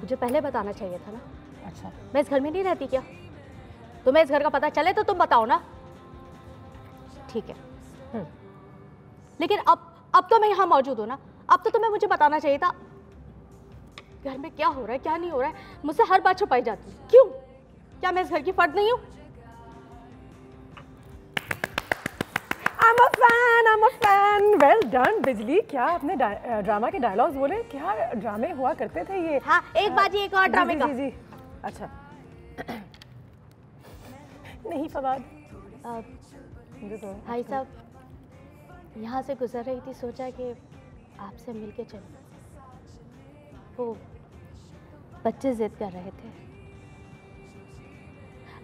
मुझे पहले बताना चाहिए था ना। अच्छा, मैं इस घर में नहीं रहती क्या? तुम्हें इस घर का पता चले तो तुम बताओ ना। ठीक है, लेकिन अब तो मैं यहाँ मौजूद हूँ ना, अब तो तुम्हें मुझे बताना चाहिए था घर में क्या हो रहा है क्या नहीं हो रहा है। मुझसे हर बात छुपाई जाती है, क्यों? क्या मैं इस घर की फर्द नहीं हूँ? I'm a fan. Well done, बिजली। क्या आपने ड्रामा के डायलॉग्स बोले? क्या ड्रामे हुआ करते थे ये? हाँ, एक बाजी एक और ड्रामे का। जी। अच्छा। नहीं फवाद, भाई साहब यहाँ से गुजर रही थी, सोचा कि आपसे मिलके चलूं। वो बच्चे जिद कर रहे थे।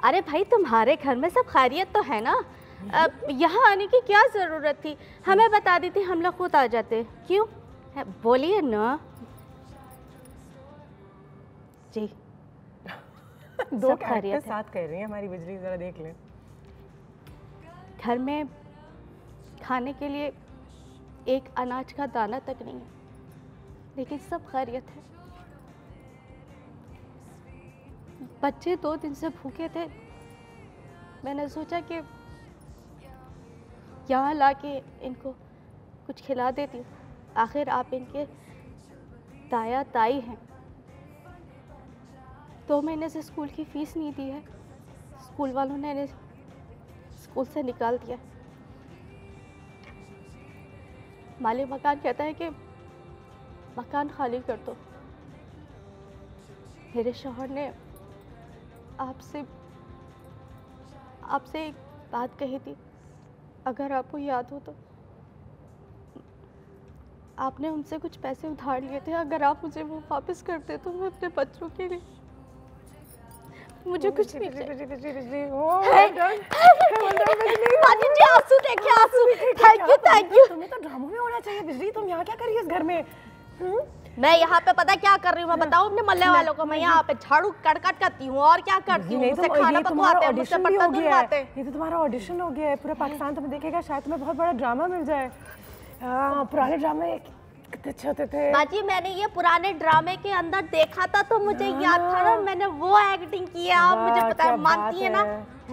अरे भाई, तुम्हारे घर में सब खैरियत तो है ना? अब यहाँ आने की क्या ज़रूरत थी? हमें बता दी थी, हम लोग खुद आ जाते। क्यों? बोलिए ना जी। दो खैरियत साथ कह रही हैं हमारी बिजली, जरा देख लें। घर में खाने के लिए एक अनाज का दाना तक नहीं है, लेकिन सब खैरियत है। बच्चे 2 दिन से भूखे थे, मैंने सोचा कि यहाँ लाके इनको कुछ खिला देती हूँ। आखिर आप इनके ताया ताई हैं। 2 महीने से स्कूल की फीस नहीं दी है, स्कूल वालों ने इन्हें स्कूल से निकाल दिया। मालिक मकान कहता है कि मकान खाली कर दो। मेरे शौहर ने आपसे एक बात कही थी, अगर आपको याद हो तो। आपने उनसे कुछ पैसे उधार लिए थे, अगर आप मुझे वो वापस करते तो मैं अपने बच्चों के लिए, मुझे कुछ नहीं चाहिए। आंसू देखिए, आंसू। Thank you. तुम्हें तो ड्रामों में होना चाहिए बिजली। तुम यहाँ क्या कर रही है इस घर में? मैं यहाँ पे पता क्या कर रही हूँ, मैं बताऊँ अपने मोहल्ले वालों को? मैं यहाँ पे झाड़ू कड़कट करती हूँ और क्या करती हूँ, मुझसे खाना पकवाते हैं, मुझसे बर्तन धुलवाते हैं। ये तो तुम्हारा ऑडिशन हो गया है, पूरा पाकिस्तान तुम्हें देखेगा, शायद तुम्हें बहुत बड़ा ड्रामा मिल जाए। पुराने ड्रामे कितने अच्छे होते थे बाजी। मैंने ये पुराने ड्रामे के अंदर देखा था तो मुझे याद था ना, मैंने वो एक्टिंग की है। आप मुझे पता है, मानती है ना?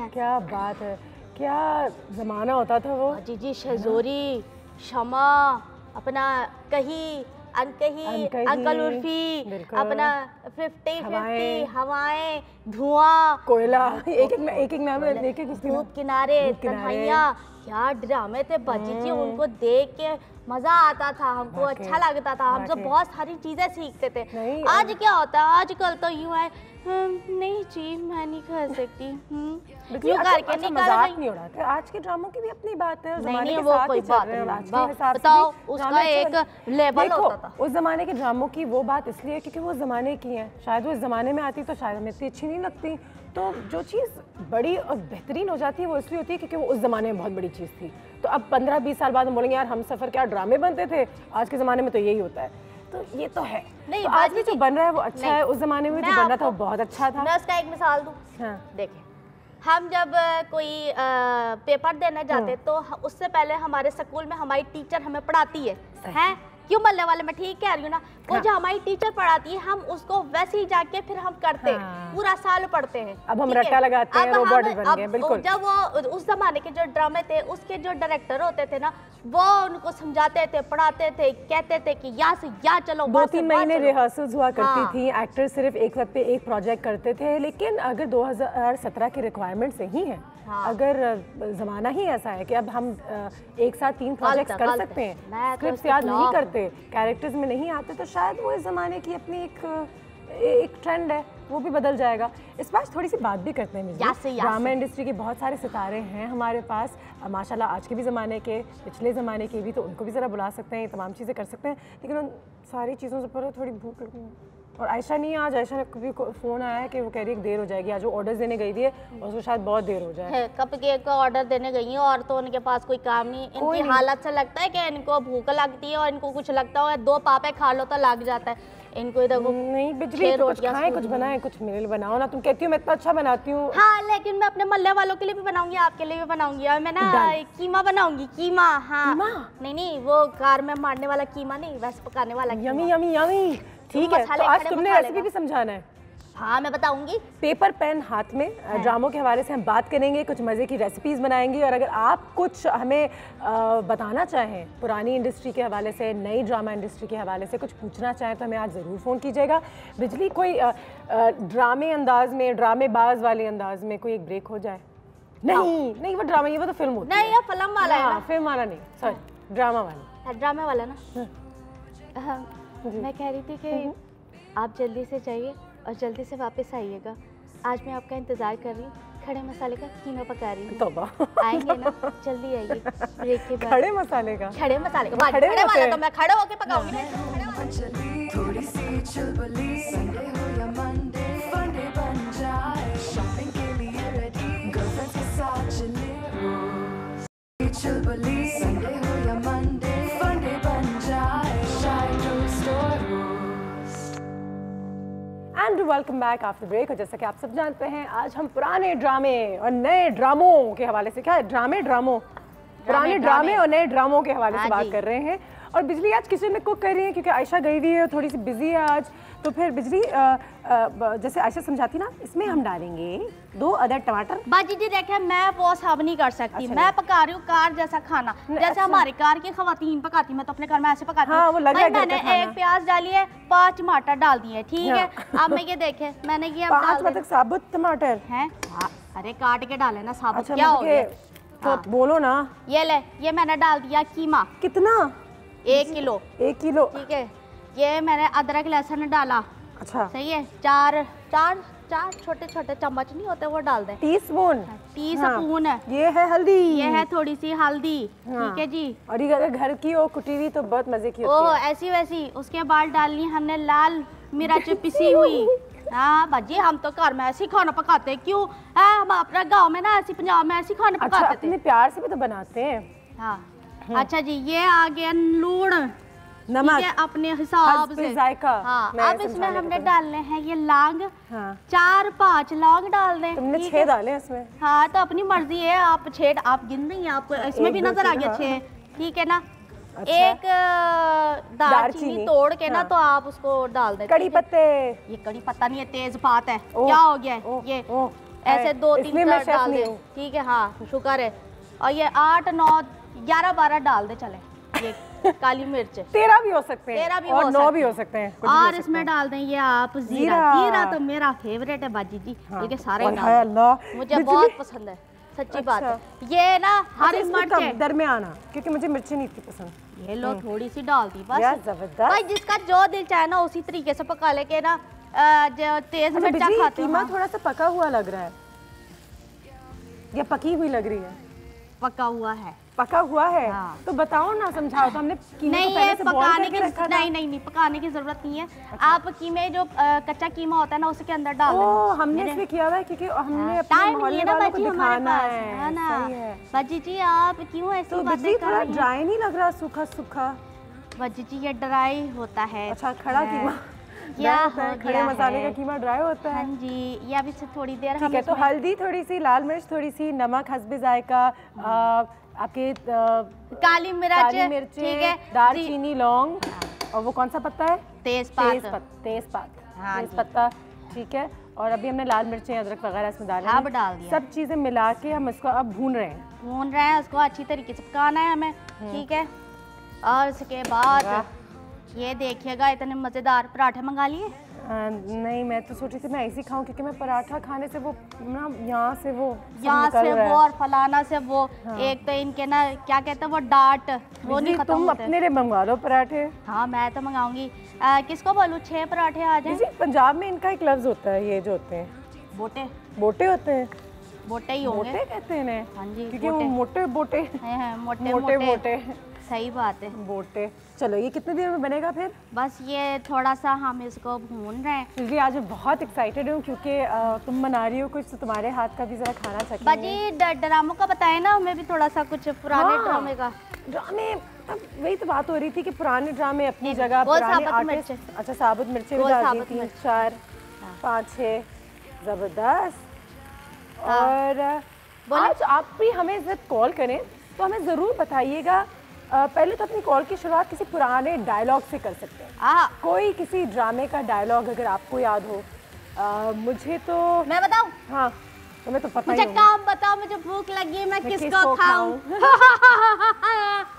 क्या बात है, क्या जमाना होता था वो। जी, शहजोरी, शमा, अपना कही, अनकही, अंकल उर्फी, अपना 50-50, हवाएं, धुआं, कोयला, एक नाम लेके धूप किनारे, तन्हाइयाँ। क्या ड्रामे थे बाजी जी, उनको देख के मजा आता था, हमको अच्छा लगता था, हम सब बहुत सारी चीजें सीखते थे। आज क्या होता है, आजकल तो यूं है, नहीं जी मैं नहीं कर सकती, यूं करके मजाक नहीं उड़ाते। आज के ड्रामों की भी अपनी बात है, नहीं वो कोई बात नहीं, बताओ उसका एक लेवल होता था। उस जमाने के ड्रामों की वो बात इसलिए क्योंकि वो जमाने की है, शायद वो इस जमाने में आती तो शायद हमें इतनी अच्छी नहीं लगती। तो जो चीज़ बड़ी और बेहतरीन हो जाती है वो इसलिए होती है क्योंकि वो उस ज़माने में बहुत बड़ी चीज़ थी। तो अब 15-20 साल बाद हम बोलेंगे यार हम सफ़र क्या ड्रामे बनते थे, आज के ज़माने में तो यही होता है। तो ये तो है नहीं, तो आज भी जो बन रहा है वो अच्छा है, उस ज़माने में जो बन रहा था वो बहुत अच्छा था। मैं उसका एक मिसाल दूँ। हाँ देखिए, हम जब कोई पेपर देने जाते तो उससे पहले हमारे स्कूल में हमारी टीचर हमें पढ़ाती है क्यों मल्ले वाले में ठीक कह रही हूँ ना, वो जो हमारी टीचर पढ़ाती है हम उसको वैसे ही जाके फिर हम करते हैं, पूरा साल पढ़ते हैं। अब हम रट्टा लगाते हैं, रोबोट बन गए। बिल्कुल। जब वो उस जमाने के जो ड्रामे थे उसके जो डायरेक्टर होते थे ना, वो उनको समझाते थे, पढ़ाते थे, कहते थे कि यहाँ से यहाँ चलो। 2-3 महीने रिहर्सल्स हुआ करती थी, एक्टर सिर्फ एक वक्त पे एक प्रोजेक्ट करते थे। लेकिन अगर 2017 की रिक्वायरमेंट्स नहीं है, अगर ज़माना ही ऐसा है कि अब हम एक साथ 3 प्रोजेक्ट्स कर सकते हैं, स्क्रिप्ट याद नहीं करते, कैरेक्टर्स में नहीं आते, तो शायद वो इस ज़माने की अपनी एक ट्रेंड है, वो भी बदल जाएगा। इस बार थोड़ी सी बात भी करते हैं। ड्रामा इंडस्ट्री के बहुत सारे सितारे हैं हमारे पास माशाल्लाह, आज के भी ज़माने के, पिछले ज़माने के भी, तो उनको भी ज़रा बुला सकते हैं, ये तमाम चीज़ें कर सकते हैं। लेकिन उन सारी चीज़ों से पर थोड़ी भूख लगी है। और आयशा नहीं, आज आयशा ने कभी फ़ोन आया है कि वो कह रही है देर हो जाएगी, आज वो ऑर्डर्स देने गई थी और उसको शायद बहुत देर हो जाए। कप केक का ऑर्डर देने गई है और तो उनके पास कोई काम नहीं, इनकी हालत से लगता है कि इनको भूख लगती है और इनको कुछ लगता है 2 पापे खा लो तो लग जाता है इनको। इधर नहीं बिजली, कुछ खाएं, कुछ बनाएं, कुछ मेरे लिए बनाओ ना। तुम कहती हो मैं इतना अच्छा बनाती हूँ। हाँ, लेकिन मैं अपने मोहल्ले वालों के लिए भी बनाऊंगी, आपके लिए भी बनाऊंगी। और मैं ना कीमा बनाऊंगी, कीमा। हाँ नहीं वो कार में मारने वाला कीमा नहीं, वैसे पकाने वाला। यमी यमी यमी, ठीक है, तो आज तुमने रेसिपी भी समझाना है। हाँ मैं बताऊंगी। पेपर पेन हाथ में, ड्रामों के हवाले से हम बात करेंगे, कुछ मज़े की रेसिपीज़ बनाएंगे, और अगर आप कुछ हमें बताना चाहें पुरानी इंडस्ट्री के हवाले से, नई ड्रामा इंडस्ट्री के हवाले से कुछ पूछना चाहें तो हमें आज ज़रूर फ़ोन कीजिएगा। बिजली, कोई ड्रामे अंदाज में, ड्रामेबाज वाले अंदाज में कोई एक ब्रेक हो जाए। नहीं नहीं, वो ड्रामा, ये वो तो फिल्म होती है। नहीं ये फिल्म वाला है ना? फिल्म वाला नहीं, सॉरी, ड्रामा वाला। ड्रामे वाला ना? मैं कह रही थी कि आप जल्दी से जाइए और जल्दी से वापस आइएगा। आज मैं आपका इंतज़ार कर रही हूँ, खड़े मसाले का कीमा पका रही हूँ। तौबा, आएंगे ना? जल्दी आइए ब्रेक के बाद। खड़े मसाले का? खड़े मसाले का, खड़े वाला तो मैं खड़े होके पकाऊंगी ना। थोड़ी सी चुलबुली, संडे हो या मंडे, फंडे बन जाए, शॉपिंग के लिए रेडी, गर्लफ्रेंड्स के साथ चले रोज। चुलबुली, संडे हो या मंडे, फंडे बन जाए, शायद store and welcome back after break. और जैसा कि आप सब जानते हैं, आज हम पुराने ड्रामे और नए ड्रामों के हवाले से, क्या है, पुराने ड्रामे और नए ड्रामों के हवाले से बात कर रहे हैं। और बिजली आज किचन में कुक कर रही है क्योंकि आयशा गई हुई है, थोड़ी सी बिजी है आज। तो फिर बिजली, जैसे आयशा समझाती ना, इसमें हम डालेंगे 2 अदर टमाटर। बाजी जी देखें, मैं वो सब नहीं कर सकती। अच्छा, मैं पका रही हूँ कार जैसा खाना, जैसे हमारे कार की खवातीन पकाती, मैं तो अपने घर में ऐसे पकाती हूँ। हाँ, वो लग रहा है मैंने 1 प्याज डाली है, 5 टमाटर डाल दिए, ठीक है। अब मैं ये देखे, मैंने ये 5 मतलब साबुत टमाटर हैं? अरे काट के डाले ना साबुत। अच्छा, क्या हो गया? तो बोलो ना। ये ले, ये मैंने डाल दिया कीमा। कितना? 1 किलो। 1 किलो, ठीक है। ये मैंने अदरक लहसुन डाला। अच्छा, सही है। 4 छोटे छोटे चम्मच नहीं होते, वो डाल दें। टीस्पून। टीस्पून है। ये है हल्दी। ये है थोड़ी सी हल्दी, ठीक है जी। और ये अगर घर की हो कुटी हुई तो बहुत मजे की होती है। ऐसी वैसी। उसके बाद डालनी हमने लाल मिर्च पिसी हुई। हाँ बाजी, हम तो घर में ऐसी खाना पकाते हैं। क्यों? हम अपना गांव में ना ऐसी, पंजाब में ऐसी खाना पकाते थे। अपने प्यार से भी तो बनाते हैं। हाँ अच्छा जी, ये आ गया लूण, नमक अपने हिसाब से, जायका। हाँ, अब इसमें हमने डालने हैं ये लौंग। हाँ। 4-5 लौंग डाल दें। तुमने 6 डाले इसमें? हाँ, तो अपनी मर्जी है, आप 6 आप गिन रही हैं, आपको इसमें भी नजर आ गया 6, ठीक है ना। अच्छा। एक दालचीनी तोड़ के ना, तो आप उसको डाल दें। कड़ी पत्ते, ये कड़ी पत्ता नहीं है, तेजपात है। क्या हो गया ये? ऐसे 2-3 डाल दे, ठीक है। हाँ शुक्र है। और ये 8, 9, 11, 12 डाल दे चले। ये काली मिर्च 13 भी हो सकते हैं, 13 भी और हो 9 भी हो सकते हैं। और इसमें डाल दें ये आप जीरा। जीरा तो मेरा फेवरेट है बाजी जी, ये सारे मुझे बहुत पसंद है, सच्ची बात है। ये ना हरी मिर्च दरमियाना, क्योंकि मुझे मिर्ची नहीं इतनी पसंद। ये लो थोड़ी सी डाल दी बस। जबरदस्त भाई, जिसका जो दिल चाहे ना उसी तरीके से पका ले के ना। जो तेज मिर्चा खाते कीमा थोड़ा सा पका हुआ लग रहा है या पकी हुई लग रही है? पका हुआ है। पका हुआ है? हाँ। तो बताओ ना, समझाओ। तो हमने कीमे नहीं, को पहले से बॉईल पकाने करके रखा था। नहीं, पकाने की जरूरत नहीं है। अच्छा। आप कीमे जो कच्चा कीमा होता है ना, उसके अंदर डाल दें। हमने इसलिए किया हुआ है क्योंकि हमने अपने मोहल्ले वालों को दिखाना है ना। बाजी जी आप क्यों ऐसी बातें कर रही हैं? ड्राई नहीं लग रहा? सूखा सूखा बाजी जी ये ड्राई होता है। अच्छा, खड़ा कीमा या खड़े मसाले का कीमा ड्राई होता है? हाँ जी। ये अभी से थोड़ी देर ठीक है। तो हल्दी थोड़ी सी, लाल मिर्च थोड़ी सी, नमक हस्बे जायका, आपके काली मिर्च, ठीक है, दालचीनी, लौंग, और वो कौन सा पत्ता है? तेजपात, पत्ता, ठीक है। और अभी हमने लाल मिर्चें, अदरक वगैरह इसमें डाला, अब डाल दिया। सब चीजें मिला के हम इसको अब भून रहे हैं। उसको अच्छी तरीके से पकाना है हमें, ठीक है। और इसके बाद ये देखिएगा, इतने मजेदार पराठे मंगा लिए। नहीं, मैं तो सोची थी मैं ऐसे खाऊं, क्योंकि मैं पराठा खाने से वो ना यहाँ से वो और फलाना से वो। हाँ। एक तो इनके ना क्या कहते हैं वो डांट, वो नहीं खत्म होते। तुम अपने लिए मंगवा लो पराठे। हाँ मैं तो मंगाऊंगी। किसको बोलूं 6 पराठे आ जाए? पंजाब में इनका एक लफ्ज होता है, ये जो होते हैं बोटे होते हैं। बोटे ही होंगे, बोटे कहते हैं इन्हें। हाँ जी, क्योंकि वो मोटे मोटे सही बात है, बोटे। चलो, ये कितने देर में बनेगा फिर? बस ये थोड़ा सा हम इसको भून रहे हैं। क्योंकि आज मैं बहुत एक्साइटेड हूँ, क्योंकि तुम बना रही हो कुछ, तो तुम्हारे हाथ का भी जरा खाना चाहिए। बाजी ड्रामों का बताए ना हमें भी थोड़ा सा कुछ पुराने ड्रामे का। ड्रामे, वही तो बात हो रही थी कि पुराने ड्रामे अपनी जगह, पुराने आर्टिस्ट। अच्छा, साबुत मिर्चें भी डाल दी, 3, 4, 5, 6, जबरदस्त। और आज आप भी हमें जब कॉल करें तो हमें ज़रूर बताइएगा पहले तो अपनी कॉल की शुरुआत किसी पुराने डायलॉग से कर सकते हैं। कोई किसी ड्रामे का डायलॉग अगर आपको याद हो। मुझे तो मैं बताऊं? हाँ, तुम्हें तो पता मुझे ही होगा। काम बताओ, मुझे भूख लगी है, मैं किसको खाऊं?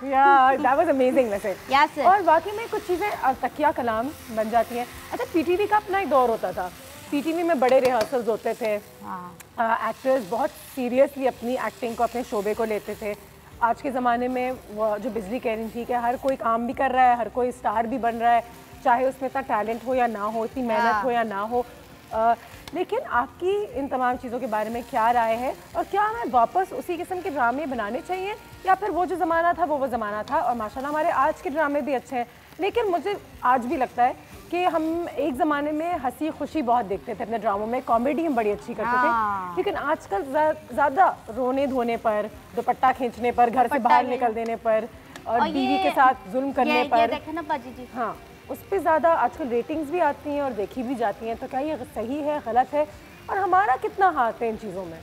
यार that was amazing वैसे। Yes. और वाकई में कुछ चीज़ें तकिया कलाम बन जाती हैं। अच्छा, पीटीवी का अपना एक दौर होता था। पीटीवी में बड़े रिहर्सल्स होते थे। एक्टर्स बहुत सीरियसली अपनी एक्टिंग को, अपने शोबे को लेते थे। आज के ज़माने में वो जो बिजली कह रही थी कि हर कोई काम भी कर रहा है, हर कोई स्टार भी बन रहा है, चाहे उसमें इतना टैलेंट हो या ना हो, इतनी मेहनत हो या ना हो। लेकिन आपकी इन तमाम चीज़ों के बारे में क्या राय है, और क्या हमें वापस उसी किस्म के ड्रामे बनाने चाहिए, या फिर वो जो ज़माना था वो ज़माना था? और माशाल्लाह हमारे आज के ड्रामे भी अच्छे हैं, लेकिन मुझे आज भी लगता है कि हम एक ज़माने में हंसी खुशी बहुत देखते थे अपने ड्रामों में, कॉमेडी हम बड़ी अच्छी करते थे। लेकिन आजकल ज़्यादा रोने धोने पर, दुपट्टा खींचने पर, घर से बाहर निकल देने पर, और बीवी के साथ जुल्म करने पर, देखे ना बाजी जी, हाँ, उस पर ज़्यादा आजकल रेटिंग्स भी आती हैं और देखी भी जाती हैं। तो क्या ये सही है, गलत है, और हमारा कितना हाथ है इन चीज़ों में?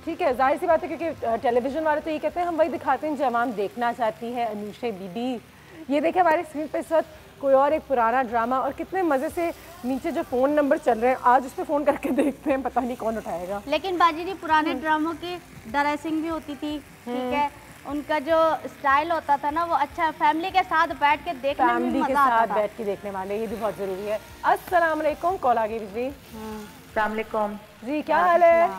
ठीक है, जाहिर सी बात है, क्योंकि टेलीविज़न वाले तो ये कहते हैं हम वही दिखाते हैं जो आवाम देखना चाहती है। अनुषे बीबी, ये देखें हमारे स्क्रीन पे इस वक्त कोई और एक पुराना ड्रामा, और कितने मज़े से नीचे जो फ़ोन नंबर चल रहे हैं आज उस पर फ़ोन करके देखते हैं, पता नहीं कौन उठाएगा। लेकिन बाजी जी पुराने ड्रामों की ड्रेसिंग भी होती थी, ठीक है, उनका जो स्टाइल होता था ना वो अच्छा, फैमिली के साथ बैठ के देखने में फैमिली के मजा आता साथ था। बैठ के देखने वाले, ये भी बहुत ज़रूरी है। अस्सलाम वालेकुम, कॉल आ गई जी। अस्सलाम वालेकुम जी, क्या हाल है?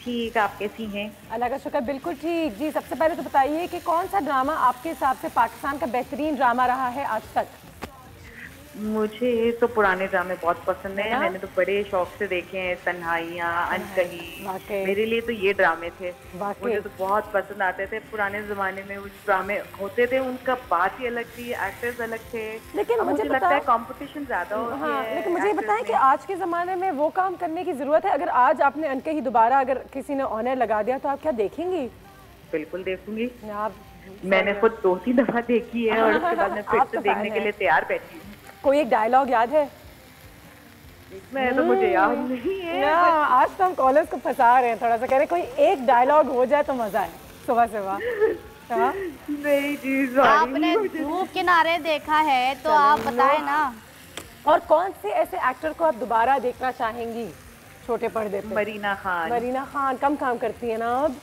ठीक, आप कैसी हैं? अल्लाह का शुक्र, बिल्कुल ठीक जी। सबसे पहले तो बताइए कि कौन सा ड्रामा आपके हिसाब से पाकिस्तान का बेहतरीन ड्रामा रहा है आज तक? मुझे तो पुराने ड्रामे बहुत पसंद हैं। मैंने तो बड़े शौक से देखे हैं, तन्हाइयाँ, अनकही, मेरे लिए तो ये ड्रामे थे, मुझे तो बहुत पसंद आते थे। पुराने जमाने में उस ड्रामे होते थे, उनका बात ही अलग थी, एक्टर्स अलग थे। लेकिन मुझे लगता है कंपटीशन ज्यादा होती है। लेकिन मुझे ये बताएं कि आज के ज़माने में वो काम करने की ज़रूरत है? अगर आज आपने अनकही दोबारा अगर किसी ने ऑनर लगा दिया तो आप क्या देखेंगी? बिल्कुल देखूंगी। आप, मैंने खुद 2-3 दफा देखी है और उसके बाद मैं फिर से देखने के लिए तैयार बैठी हूँ। कोई एक डायलॉग याद है? मैं तो मुझे याद नहीं है। आज तो हम कॉलेज को फंसा रहे हैं, थोड़ा सा कह रहे कोई एक डायलॉग हो जाए तो मजा है सुबह सुबह। नहीं जी, आपने धूप किनारे देखा है तो आप बताएं ना। और कौन से ऐसे एक्टर को आप दोबारा देखना चाहेंगी छोटे पर्दे पे? मरीना खान। मरीना खान कम काम करती है ना अब?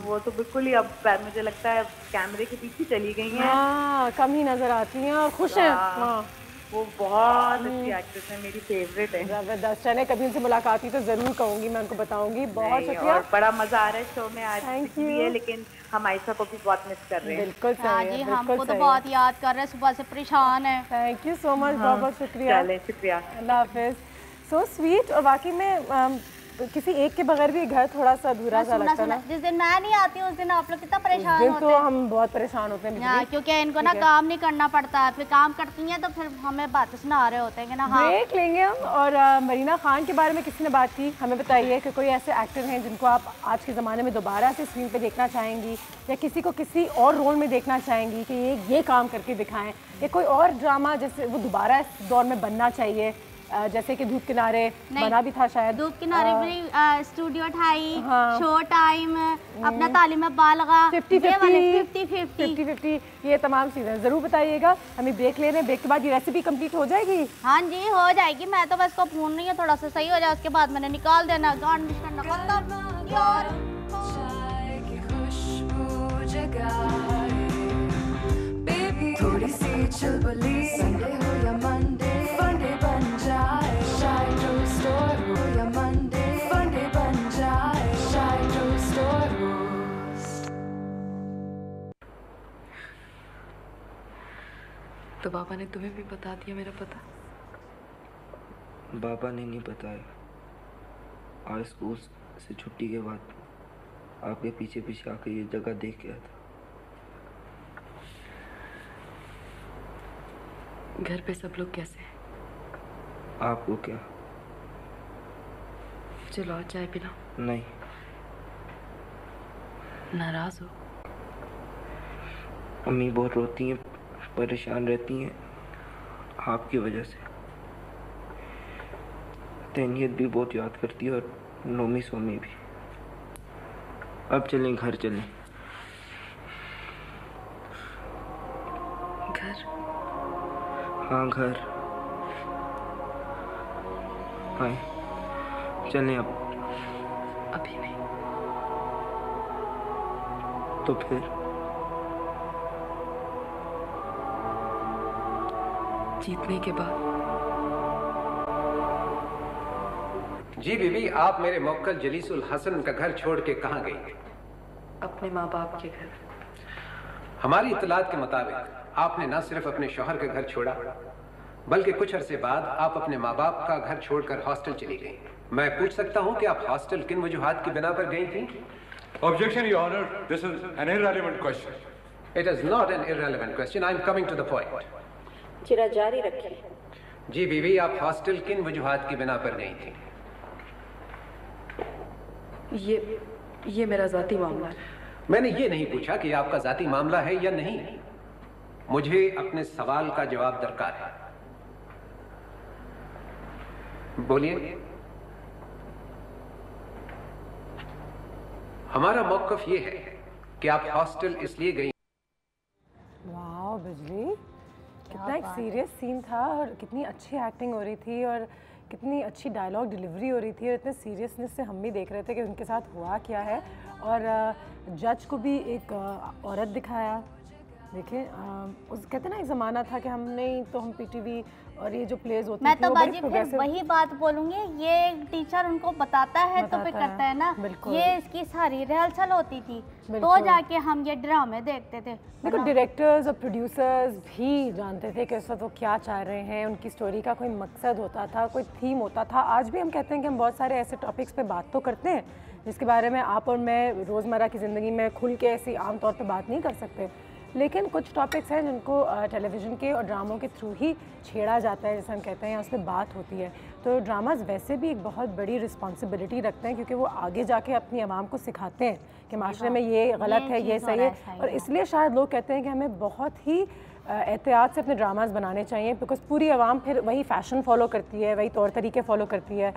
वो तो बिल्कुल ही अब मुझे लगता है कैमरे के पीछे चली गई हैं। हाँ, कम ही नजर आती हैं और खुश हैं। हाँ, वो बहुत अच्छी एक्ट्रेस है, मेरी फेवरेट है। जबरदस्त। चले कभी उनसे मुलाकात हुई तो जरूर कहूँगी, मैं उनको बताऊंगी। बहुत शुक्रिया, और बड़ा मजा आ रहा है शो में आज। थैंक भी यू। है, लेकिन हम आयशा को भी बहुत मिस कर रहे हैं। बिल्कुल हाँ सही जी, है, हमको तो बहुत याद कर रहे हैं, सुबह से परेशान है। थैंक यू सो मच, बहुत बहुत शुक्रिया। चले, शुक्रिया, अल्लाह हाफिज़। So sweet. और वाकई में किसी एक के बगैर भी घर थोड़ा सा अधूरा सा लगता है ना। जिस दिन मैं नहीं आती उस दिन आप लोग कितना परेशान दिन होते तो हैं। हम बहुत परेशान होते हैं हाँ, क्योंकि इनको ना काम नहीं करना पड़ता है, फिर काम करती हैं तो फिर हमें बातें सुना रहे होते हैं कि ना। हाँ, ब्रेक लेंगे हम। और मरीना खान के बारे में किसी ने बात की, हमें बताइए कि कोई ऐसे एक्टर हैं जिनको आप आज के ज़माने में दोबारा से स्क्रीन पे देखना चाहेंगी, या किसी को किसी और रोल में देखना चाहेंगी कि ये काम करके दिखाएं, या कोई और ड्रामा जैसे वो दोबारा इस दौर में बनना चाहिए, जैसे कि धूप किनारे बना भी था शायद। धूप किनारे भी स्टूडियो ढाई, शो टाइम, अपना तालीम बालगा, 50-50, ये तमाम चीज़ें ज़रूर बताइएगा। हमें ब्रेक ले रहे हैं, ब्रेक के बाद ये रेसिपी कंप्लीट हो जाएगी। हाँ जी, हो जाएगी। मैं तो बस को भून रही हूँ, थोड़ा सा सही हो जाए उसके बाद मैंने निकाल देना, गार्निश करना खत्म। यार चाय की खुशबू जगाए, बेबी थोड़ी सी चुलबुली, संडे हो या मंडे फंडे बन जाए, शाय टोस्ट और हो या मंडे फंडे बन जाए, शाय टोस्ट और रोस्ट। तो बाबा ने तुम्हें भी बता दिया मेरा पता? बाबा ने नहीं बताया। आज स्कूल से छुट्टी के बाद आपके पीछे पीछे आके ये जगह देख गया था। घर पे सब लोग कैसे हैं? आपको क्या? चलो और चाय पिला। नहीं। नाराज हो? अम्मी बहुत रोती हैं, परेशान रहती हैं आपकी वजह से। तैनियत भी बहुत याद करती है और नोमी सोमी भी। अब चलें, घर चलें। हाँ घर। आए चलें अब। अभी नहीं। तो फिर जीतने के बाद। जी बीबी, आप मेरे मौक्कल जलीसुल हसन का घर छोड़ के कहाँ गई? अपने माँ बाप के घर। हमारी इत्तलात के मुताबिक आपने न सिर्फ अपने शौहर का घर छोड़ा, बल्कि कुछ अरसे बाद आप अपने माँ बाप का घर छोड़कर हॉस्टल चली गई। मैं पूछ सकता हूँ कि आप हॉस्टल किन वजूहात की बिना पर गई थी? Objection, Your Honor. This is an irrelevant question. It is not an irrelevant question. I am coming to the point. चिरा जारी रखें। जी बीवी, आप हॉस्टल किन वजूहात की बिना पर गई थी? ये मेरा जाती मामला है। मैंने ये नहीं पूछा कि आपका जाती मामला है या नहीं। मुझे अपने सवाल का जवाब दरकार है। बोलिए। हमारा मौक़िफ़ ये है कि आप हॉस्टल इसलिए गई। वाह बिजली, कितना एक सीरियस सीन था और कितनी अच्छी एक्टिंग हो रही थी और कितनी अच्छी डायलॉग डिलीवरी हो रही थी और इतने सीरियसनेस से हम भी देख रहे थे कि उनके साथ हुआ क्या है। और जज को भी एक औरत दिखाया। देखिए उस कहते ना एक ज़माना था कि हम नहीं तो हम पीटीवी और ये जो प्लेज होती मैं थी तो वो बाजी फिर वही बात बोलूंगी, ये टीचर उनको बताता है तो फिर करता है ना। ये इसकी सारी रिहर्सल होती थी तो जाके हम ये ड्रामे देखते थे। देखो डायरेक्टर्स और प्रोड्यूसर्स भी जानते थे कि उस वक्त वो क्या चाह रहे हैं, उनकी स्टोरी का कोई मकसद होता था, कोई थीम होता था। आज भी हम कहते हैं कि हम बहुत सारे ऐसे टॉपिक्स पे बात तो करते हैं जिसके बारे में आप और मैं रोज़मर्रा की ज़िंदगी में खुल के ऐसी आम तौर पे बात नहीं कर सकते, लेकिन कुछ टॉपिक्स हैं जिनको टेलीविज़न के और ड्रामों के थ्रू ही छेड़ा जाता है, जैसे हम कहते हैं, या उस पर बात होती है। तो ड्रामाज वैसे भी एक बहुत बड़ी रिस्पॉन्सिबिलिटी रखते हैं क्योंकि वो आगे जाके अपनी आवाम को सिखाते हैं कि माशरे में ये गलत है, ये सही है। और इसलिए शायद लोग कहते हैं कि हमें बहुत ही एहतियात से अपने ड्रामाज बनाने चाहिए, बिकॉज पूरी आवाम फिर वही फ़ैशन फॉलो करती है, वही तौर तरीके फॉलो करती है।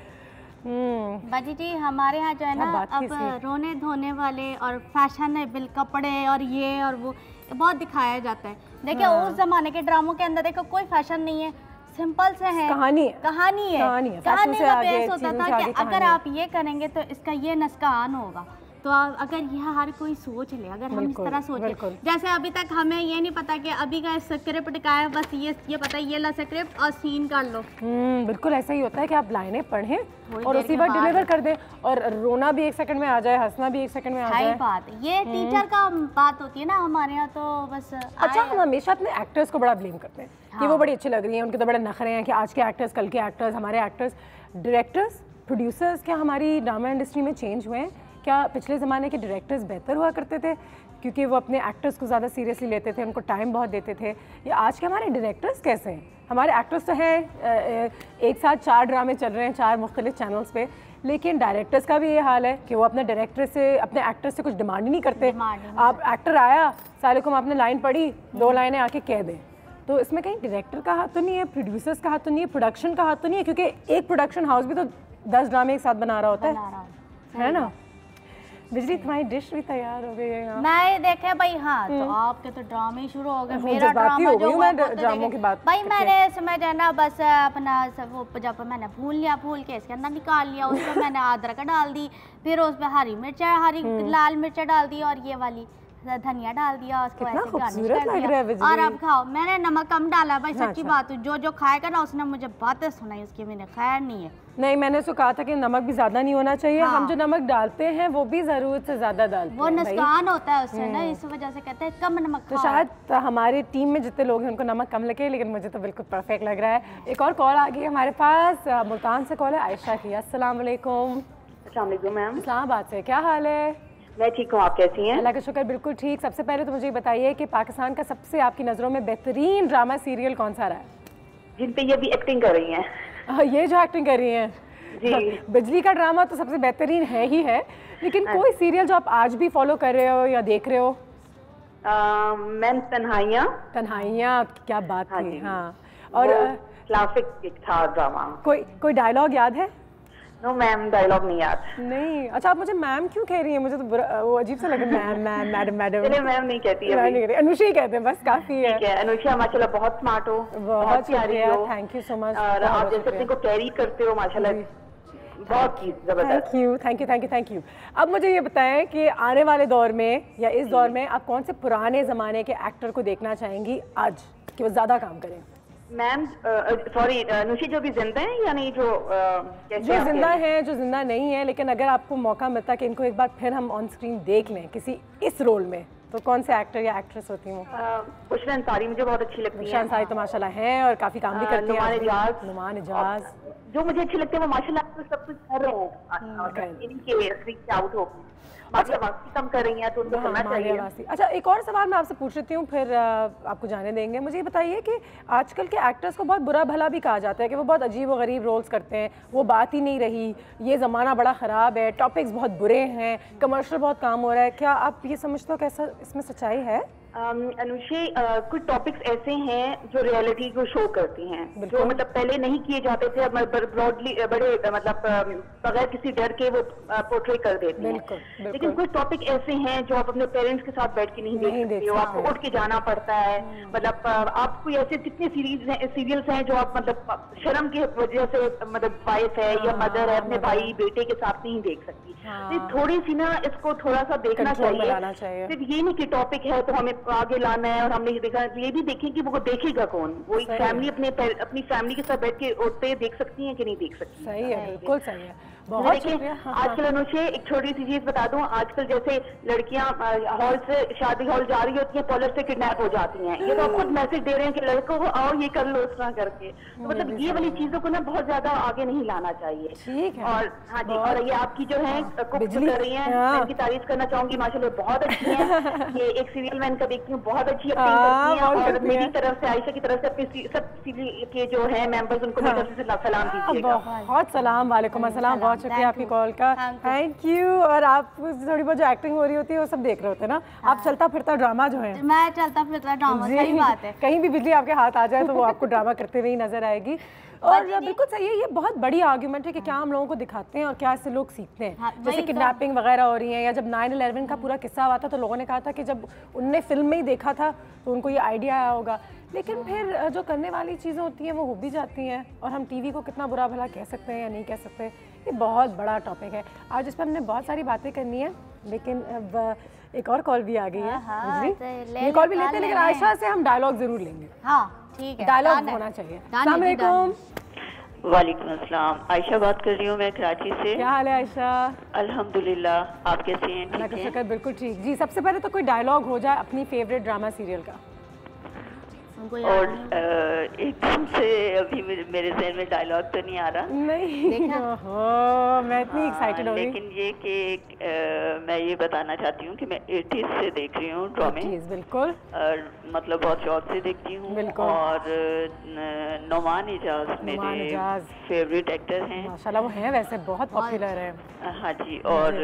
बाजी जी हमारे यहाँ जो है ना अब रोने धोने वाले और फैशनेबल कपड़े और ये और वो बहुत दिखाया जाता है। देखिए उस जमाने के ड्रामों के अंदर देखो कोई फैशन नहीं है, सिंपल से है, कहानी है। कहानी का बेस होता था कि अगर आप ये करेंगे तो इसका ये नुकसान होगा। तो अगर यह हर कोई सोच ले, अगर हम इस तरह सोचे, जैसे अभी तक हमें ये नहीं पता कि अभी का स्क्रिप्ट का है, बस ये पता है ये ला स्क्रिप्ट और सीन कर लो। बिल्कुल ऐसा ही होता है कि आप लाइनें पढ़ें और उसी बार डिलीवर कर दें और रोना भी 1 सेकंड में आ जाए, हंसना भी 1 सेकंड में आ जाए। बात ये टीचर का बात होती है ना हमारे यहाँ तो बस। अच्छा हम हमेशा अपने एक्टर्स को बड़ा ब्लेम करते हैं कि वो बड़ी अच्छी लग रही हैं, उनके तो बड़े नखरे हैं कि आज के एक्टर्स, कल के एक्टर्स, हमारे एक्टर्स, डायरेक्टर्स, प्रोड्यूसर्स क्या हमारी ड्रामा इंडस्ट्री में चेंज हुए हैं? क्या पिछले ज़माने के डायरेक्टर्स बेहतर हुआ करते थे क्योंकि वो अपने एक्टर्स को ज़्यादा सीरियसली लेते थे, उनको टाइम बहुत देते थे? या आज के हमारे डायरेक्टर्स कैसे हैं? हमारे एक्टर्स तो हैं एक साथ 4 ड्रामे चल रहे हैं 4 मुख्तलिफ चैनल्स पे, लेकिन डायरेक्टर्स का भी ये हाल है कि वो अपने डायरेक्टर से, अपने एक्टर से कुछ डिमांड ही नहीं करते। आप एक्टर आया, सालेकुम आपने लाइन पढ़ी, 2 लाइनें आके कह दें। तो इसमें कहीं डायरेक्टर का हाथ तो नहीं है, प्रोड्यूसर्स का हाथ तो नहीं है, प्रोडक्शन का हाथ तो नहीं है, क्योंकि एक प्रोडक्शन हाउस भी तो 10 ड्रामे एक साथ बना रहा होता है ना। बिजली तुम्हारी डिश भी तैयार हो गई है। मैं देखे भाई हाँ तो आपके तो ड्रामे शुरू हो गए। मेरा ड्रामा जो ड्रामों की बात भाई मैंने इसमें जो है ना बस अपना वो जब मैंने भून के इसके अंदर निकाल लिया, उसमें मैंने अदरक डाल दी, फिर उसमें हरी मिर्च, लाल मिर्च डाल दी और ये वाली धनिया डाल दिया, उसको ऐसे गार्निश कर दिया और अब खाओ। मैंने नमक कम डाला भाई, सच्ची बात है, जो खाएगा ना उसने मुझे बातें सुनाई उसकी, मैंने खैर नहीं है। नहीं मैंने तो कहा था कि नमक भी ज्यादा नहीं होना चाहिए। हम जो नमक डालते हैं वो भी जरूरत से ज्यादा डालते हैं, वो नुकसान होता है उससे ना, इस वजह से कहते हैं कम नमक खाओ। तो शायद हमारी टीम में जितने लोग हैं उनको नमक कम लगे, लेकिन मुझे तो बिल्कुल परफेक्ट लग रहा है। एक और कॉल आ गई हमारे पास, मुल्तान से कॉल है, आयशा की। अस्सलाम वालेकुम। अस्सलाम वालेकुम मैम। इस्लामाबाद से, क्या हाल है? मैं ठीक हूँ, आप कैसी हैं? अल्लाह का शुक्र, बिल्कुल ठीक। सबसे पहले तो मुझे बताइए कि पाकिस्तान का सबसे आपकी नज़रों में बेहतरीन ड्रामा सीरियल कौन सा रहा है? जिन पे ये भी एक्टिंग कर रही हैं। ये जो एक्टिंग कर रही हैं जी। बिजली का ड्रामा तो सबसे बेहतरीन है ही है, लेकिन कोई सीरियल जो आप आज भी फॉलो कर रहे हो या देख रहे हो? मैम तन्हाइयाँ, क्या बात थी। हाँ, और क्लासिक था ड्रामा। कोई डायलॉग याद है? नो मैम, डायलॉग नहीं याद। नहीं, अच्छा आप मुझे मैम क्यों कह रही हैं? मुझे तो वो अजीब सा लगा, मैम मैम मैडम मैडम। चलिए मैम नहीं कहती है, नहीं कहती, अनुषा ही कहते हैं बस, काफी है। ठीक है, अनुषा माशाल्लाह बहुत स्मार्ट हो, बहुत प्यारी हो, थैंक यू सो मच। और आप जैसे अपने को कैरी करते हो माशाल्लाह, बहुत ही जबरदस्त। Thank you. अब मुझे ये बताएं कि आने वाले दौर में या इस दौर में आप कौन से पुराने जमाने के एक्टर को देखना चाहेंगी आज कि वो ज्यादा काम करें? मैम सॉरी, अनुषी जो भी जिंदा है या नहीं? जो जिंदा है, जो जिंदा नहीं है, लेकिन अगर आपको मौका मिलता कि इनको एक बार फिर हम ऑन स्क्रीन देख लें किसी इस रोल में, तो कौन से एक्टर या एक्ट्रेस होती हैं? बुशरा अंसारी मुझे बहुत अच्छी लगती है। बुशरा अंसारी तो माशाल्लाह हैं और काफी काम भी करती हैं। नुमान इजाज जो मुझे अच्छी लगती है वो माशाल्लाह तो सब कुछ कर रहे हैं, इनके आउट हो मतलब वास्ती कम कर रही हैं तो उनको करना चाहिए। अच्छा, एक और सवाल मैं आपसे पूछ लेती हूँ, फिर आपको जाने देंगे। मुझे ये बताइए कि आजकल के एक्टर्स को बहुत बुरा भला भी कहा जाता है कि वो बहुत अजीब व गरीब रोल्स करते हैं, वो बात ही नहीं रही, ये ज़माना बड़ा ख़राब है, टॉपिक्स बहुत बुरे हैं, कमर्शियल बहुत काम हो रहा है। क्या आप ये समझते हो कि ऐसा इसमें सच्चाई है? अनुषे, कुछ टॉपिक्स ऐसे हैं जो रियलिटी को शो करती हैं, जो मतलब पहले नहीं किए जाते थे, ब्रॉडली बड़े मतलब बगैर किसी डर के वो पोर्ट्रे कर देते हैं। लेकिन कुछ टॉपिक ऐसे हैं जो आप अपने पेरेंट्स के साथ बैठ के नहीं देख सकते हो, आपको उठ के जाना पड़ता है। मतलब आपको ऐसे कितने सीरियल्स हैं जो आप मतलब शर्म की वजह से मतलब वाइफ है या मदर है अपने भाई बेटे के साथ नहीं देख सकती। थोड़ी सी ना इसको थोड़ा सा देखना चाहिए। सिर्फ ये नहीं कि टॉपिक है तो हमें आगे लाना है और हमने देखा, ये भी देखें कि वो देखेगा कौन। वो एक फैमिली अपनी फैमिली के साथ बैठ के उठते देख सकती है कि नहीं देख सकती। सही है, बिल्कुल सही है। देखिए आजकल अनुषे एक छोटी सी चीज बता दूं, आजकल जैसे लड़कियां हॉल से शादी हॉल जा रही होती हैं, कॉलर से किडनैप हो जाती हैं। ये तो आप खुद मैसेज दे रहे हैं कि लड़कों को आओ ये कर लो, इस तरह करके। तो मतलब ये वाली चीजों को ना बहुत ज्यादा आगे नहीं लाना चाहिए। ठीक है। और हाँ जी, और ये आपकी जो है कुक कर रही हैं, मैं इनकी तारीफ करना चाहूंगी, माशाल्लाह बहुत अच्छी है। ये एक सीरियल मैं इनका देखती हूँ, बहुत अच्छी एक्टिंग करती हैं। और मेरी तरफ से, आयशा की तरफ से अपने सब सीरियल के जो है मेंबर्स, उनको मेरी तरफ से सलाम दीजिएगा। बहुत सलाम, वालेकुम अस्सलाम, बहुत शुक्रिया आपकी कॉल का, थैंक यू। और आप थोड़ी बहुत जो एक्टिंग हो रही होती है वो सब देख रहे होते हैं ना। आप चलता फिरता ड्रामा जो है, मैं चलता फिरता ड्रामा, सही बात है। कहीं भी बिजली आपके हाथ आ जाए तो वो आपको ड्रामा करते हुए ही नजर आएगी। और बिल्कुल सही है, ये बहुत बड़ी आर्ग्यूमेंट है कि क्या हम लोगों को दिखाते हैं और क्या इससे लोग सीखते हैं। जैसे किडनैपिंग वगैरह हो रही है, या जब 9/11 का पूरा किस्सा हुआ था तो लोगों ने कहा था कि जब उनने फिल्म में ही देखा था तो उनको ये आइडिया आया होगा, लेकिन फिर जो करने वाली चीज़ें होती हैं वो हो भी जाती हैं। और हम टीवी को कितना बुरा भला कह सकते हैं या नहीं कह सकते, ये बहुत बड़ा टॉपिक है आज, इस पर हमने बहुत सारी बातें करनी है। लेकिन अब एक और कॉल भी आ गई है, ये कॉल भी लेते हैं, लेकिन आयशा से हम डायलॉग जरूर लेंगे। हाँ ठीक है, डायलॉग होना चाहिए। अस्सलाम वालेकुम। वालेकुम अस्सलाम, आयशा बात कर रही हूँ मैं कराची से। क्या हाल है आयशा? अल्हम्दुलिल्लाह, आप कैसे हैं? ठीक है, बिल्कुल ठीक जी। सबसे पहले तो कोई डायलॉग हो जाए अपनी फेवरेट ड्रामा सीरियल का। और एकदम से अभी मेरे ज़हन में डायलॉग तो नहीं आ रहा। नहीं, मैं इतनी एक्साइटेड हो रही। लेकिन ये कि मैं ये बताना चाहती हूँ कि मैं 80s से देख रही हूँ ड्रामे। बिल्कुल। और मतलब बहुत शौक से देखती हूँ। और नुमान इजाज मेरे फेवरेट एक्टर हैं। माशाल्लाह वो हैं, वैसे बहुत पॉपुलर है। हाँ जी। और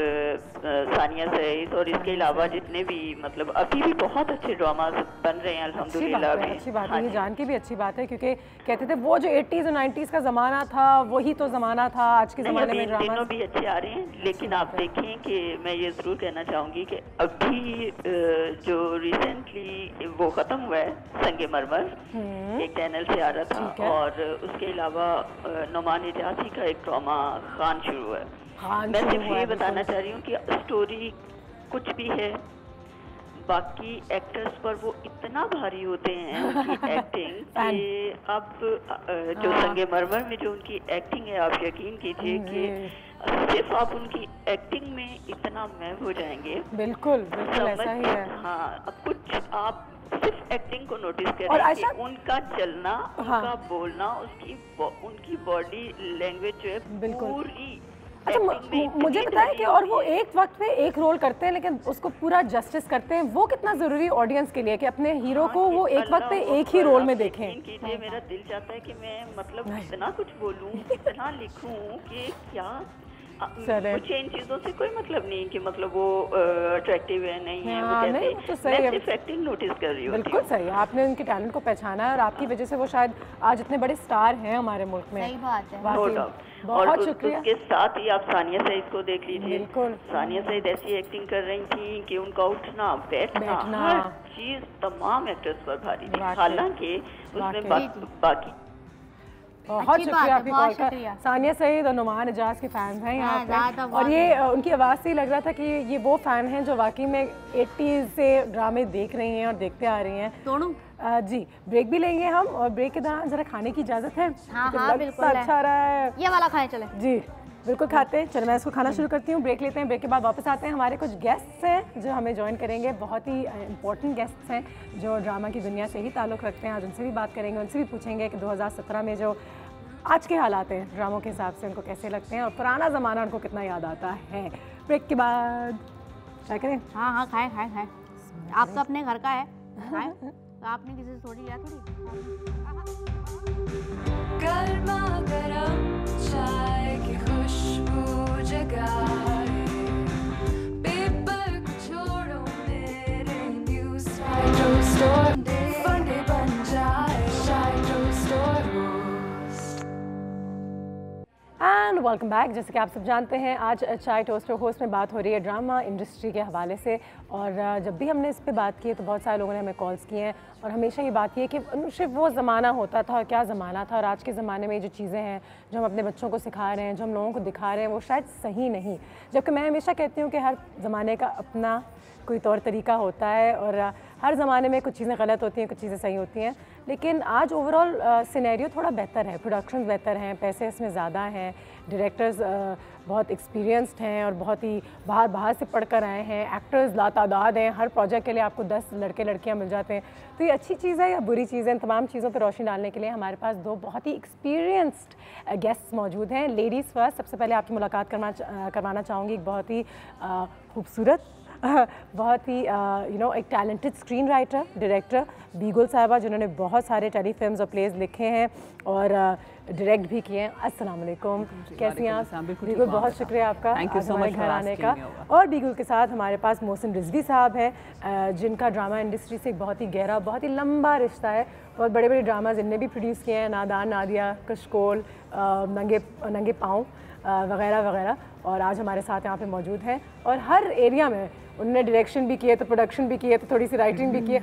सानिया सईद, और इसके अलावा जितने भी मतलब अभी भी बहुत अच्छे ड्रामा बन रहे हैं अल्हम्दुलिल्लाह। अच्छी बात है, ये जान के भी अच्छी बात है, क्योंकि कहते थे वो जो 80s और 90s का ज़माना था वही तो ज़माना था। आज के ज़माने में ड्रामा तीनों भी अच्छे आ रहे हैं, लेकिन आप देखें कि मैं ये ज़रूर कहना चाहूँगी कि अभी जो रिसेंटली वो ख़त्म हुआ है संगे मरमर, एक चैनल से आ रहा था। और उसके अलावा नुमान इजाज़ी का एक ड्रामा खान शुरू हुआ है। मैं सिर्फ ये बताना चाह रही हूँ कि स्टोरी कुछ भी है, बाकी एक्टर्स पर वो इतना भारी होते हैं उनकी एक्टिंग कि अब जो संगे मरमर में जो उनकी एक्टिंग है, आप यकीन कीजिए कि सिर्फ आप उनकी एक्टिंग में इतना महव हो जाएंगे। बिल्कुल ऐसा ही है। हाँ, अब कुछ आप सिर्फ एक्टिंग को नोटिस करें कि उनका चलना, उनका बोलना, उनकी बॉडी लैंग्वेज जो है पूरी। अच्छा, मुझे बताया कि और वो एक वक्त पे एक रोल करते हैं लेकिन उसको पूरा जस्टिस करते हैं, वो कितना जरूरी ऑडियंस के लिए कि अपने हीरो को वो एक वक्त पे एक ही रोल में देखें। कीजिए, मेरा दिल चाहता है कि मैं मतलब इतना कुछ बोलूं, इतना लिखूं कि क्या मुझे इन चीजों से कोई मतलब नहीं कि मतलब वो अट्रैक्टिव है नहीं है, वो कैसे, मैं सिर्फ एक्टिंग नोटिस कर रही हूँ। बिल्कुल सही, आपने उनके टैलेंट को पहचाना है और आपकी वजह से वो शायद आज इतने बड़े स्टार हैं हमारे मुल्क में। सही बात है। बहुत शुक्रिया। उसके साथ ही आप सानिया सईद को देख लीजिए। सानिया सईद ऐसी एक्टिंग कर रही थी कि उनका उठना बैठना हर चीज तमाम एक्टर्स पर भारी थी, हालांकि उसमें बाकी। बहुत शुक्रिया आपकी कॉल का। सानिया सईद और नुमान एजाज के फैंस हैं यहाँ पे, और ये उनकी आवाज़ से ही लग रहा था कि ये वो फ़ैन हैं जो वाकई में 80s से ड्रामे देख रही हैं और देखते आ रही हैं। दोनों जी ब्रेक भी लेंगे हम, और ब्रेक के दौरान जरा खाने की इजाज़त है? हाँ, बिल्कुल अच्छा रहा है, ये वाला खाएं चले। जी बिल्कुल खाते हैं। चलो मैं इसको खाना शुरू करती हूँ, ब्रेक लेते हैं, ब्रेक के बाद वापस आते हैं। हमारे कुछ गेस्ट्स हैं जो हमें ज्वाइन करेंगे, बहुत ही इंपॉर्टेंट गेस्ट्स हैं जो ड्रामा की दुनिया से ही ताल्लुक़ रखते हैं। आज उनसे भी बात करेंगे, उनसे भी पूछेंगे कि 2017 में जो आज के हालात हैं ड्रामों के हिसाब से उनको कैसे लगते हैं और पुराना ज़माना उनको कितना याद आता है। ब्रेक के बाद क्या करें? हाँ खाएं। आप तो अपने घर का है, खाएं। तो आपने किसी से थोड़ी लिया थोड़ी। गर्मा गरम चाय की खुशबू जगाए, पेपर छोड़ो मेरे न्यूज़ स्टोर, फंडे बन जाए चाय स्टोर। And welcome back. जैसे कि आप सब जानते हैं, आज चाय टोस्टर होस्ट में बात हो रही है ड्रामा इंडस्ट्री के हवाले से, और जब भी हमने इस पे बात की है तो बहुत सारे लोगों ने हमें कॉल्स किए हैं, और हमेशा ये बात की है कि सिर्फ वो ज़माना होता था और क्या ज़माना था, और आज के ज़माने में जो चीज़ें हैं जो हम अपने बच्चों को सिखा रहे हैं, जो हम लोगों को दिखा रहे हैं, वो शायद सही नहीं। जबकि मैं हमेशा कहती हूँ कि हर ज़माने का अपना कोई तौर तरीका होता है, और हर ज़माने में कुछ चीज़ें गलत होती हैं, कुछ चीज़ें सही होती हैं, लेकिन आज ओवरऑल सिनेरियो थोड़ा बेहतर है, प्रोडक्शंस बेहतर हैं, पैसे इसमें ज़्यादा हैं, डायरेक्टर्स बहुत एक्सपीरियंस्ड हैं और बहुत ही बाहर से पढ़ कर आए हैं, एक्टर्स लातादाद हैं, हर प्रोजेक्ट के लिए आपको 10 लड़के लड़कियां मिल जाते हैं। तो ये अच्छी चीज़ है या बुरी चीज़ है? इन तमाम चीज़ों पर रोशनी डालने के लिए हमारे पास दो बहुत ही एक्सपीरियंस्ड गेस्ट्स मौजूद हैं। लेडीज़ फर्स्ट, सबसे पहले आपकी मुलाकात करवाना चाहूँगी एक बहुत ही खूबसूरत बहुत ही एक टैलेंटेड स्क्रीन राइटर डायरेक्टर बीगुल साहिबा, जिन्होंने बहुत सारे टेलीफिल्म्स और प्लेज लिखे हैं और डायरेक्ट भी किए हैं। अस्सलाम वालेकुम, कैसी हैं आप? बीगुल, बहुत शुक्रिया आपका आज हमारे घर आने का। और बीगुल के साथ हमारे पास मोहसिन रिजवी साहब हैं, जिनका ड्रामा इंडस्ट्री से एक बहुत ही गहरा, बहुत ही लंबा रिश्ता है। बहुत बड़े बड़े ड्रामाज इनने भी प्रोड्यूस किए हैं, नादान, नादिया, कशकोल, नंगे पाँव वगैरह वगैरह, और आज हमारे साथ यहाँ पे मौजूद हैं। और हर एरिया में उन्होंने डायरेक्शन भी किए, तो प्रोडक्शन भी किए, तो थोड़ी सी राइटिंग भी किए,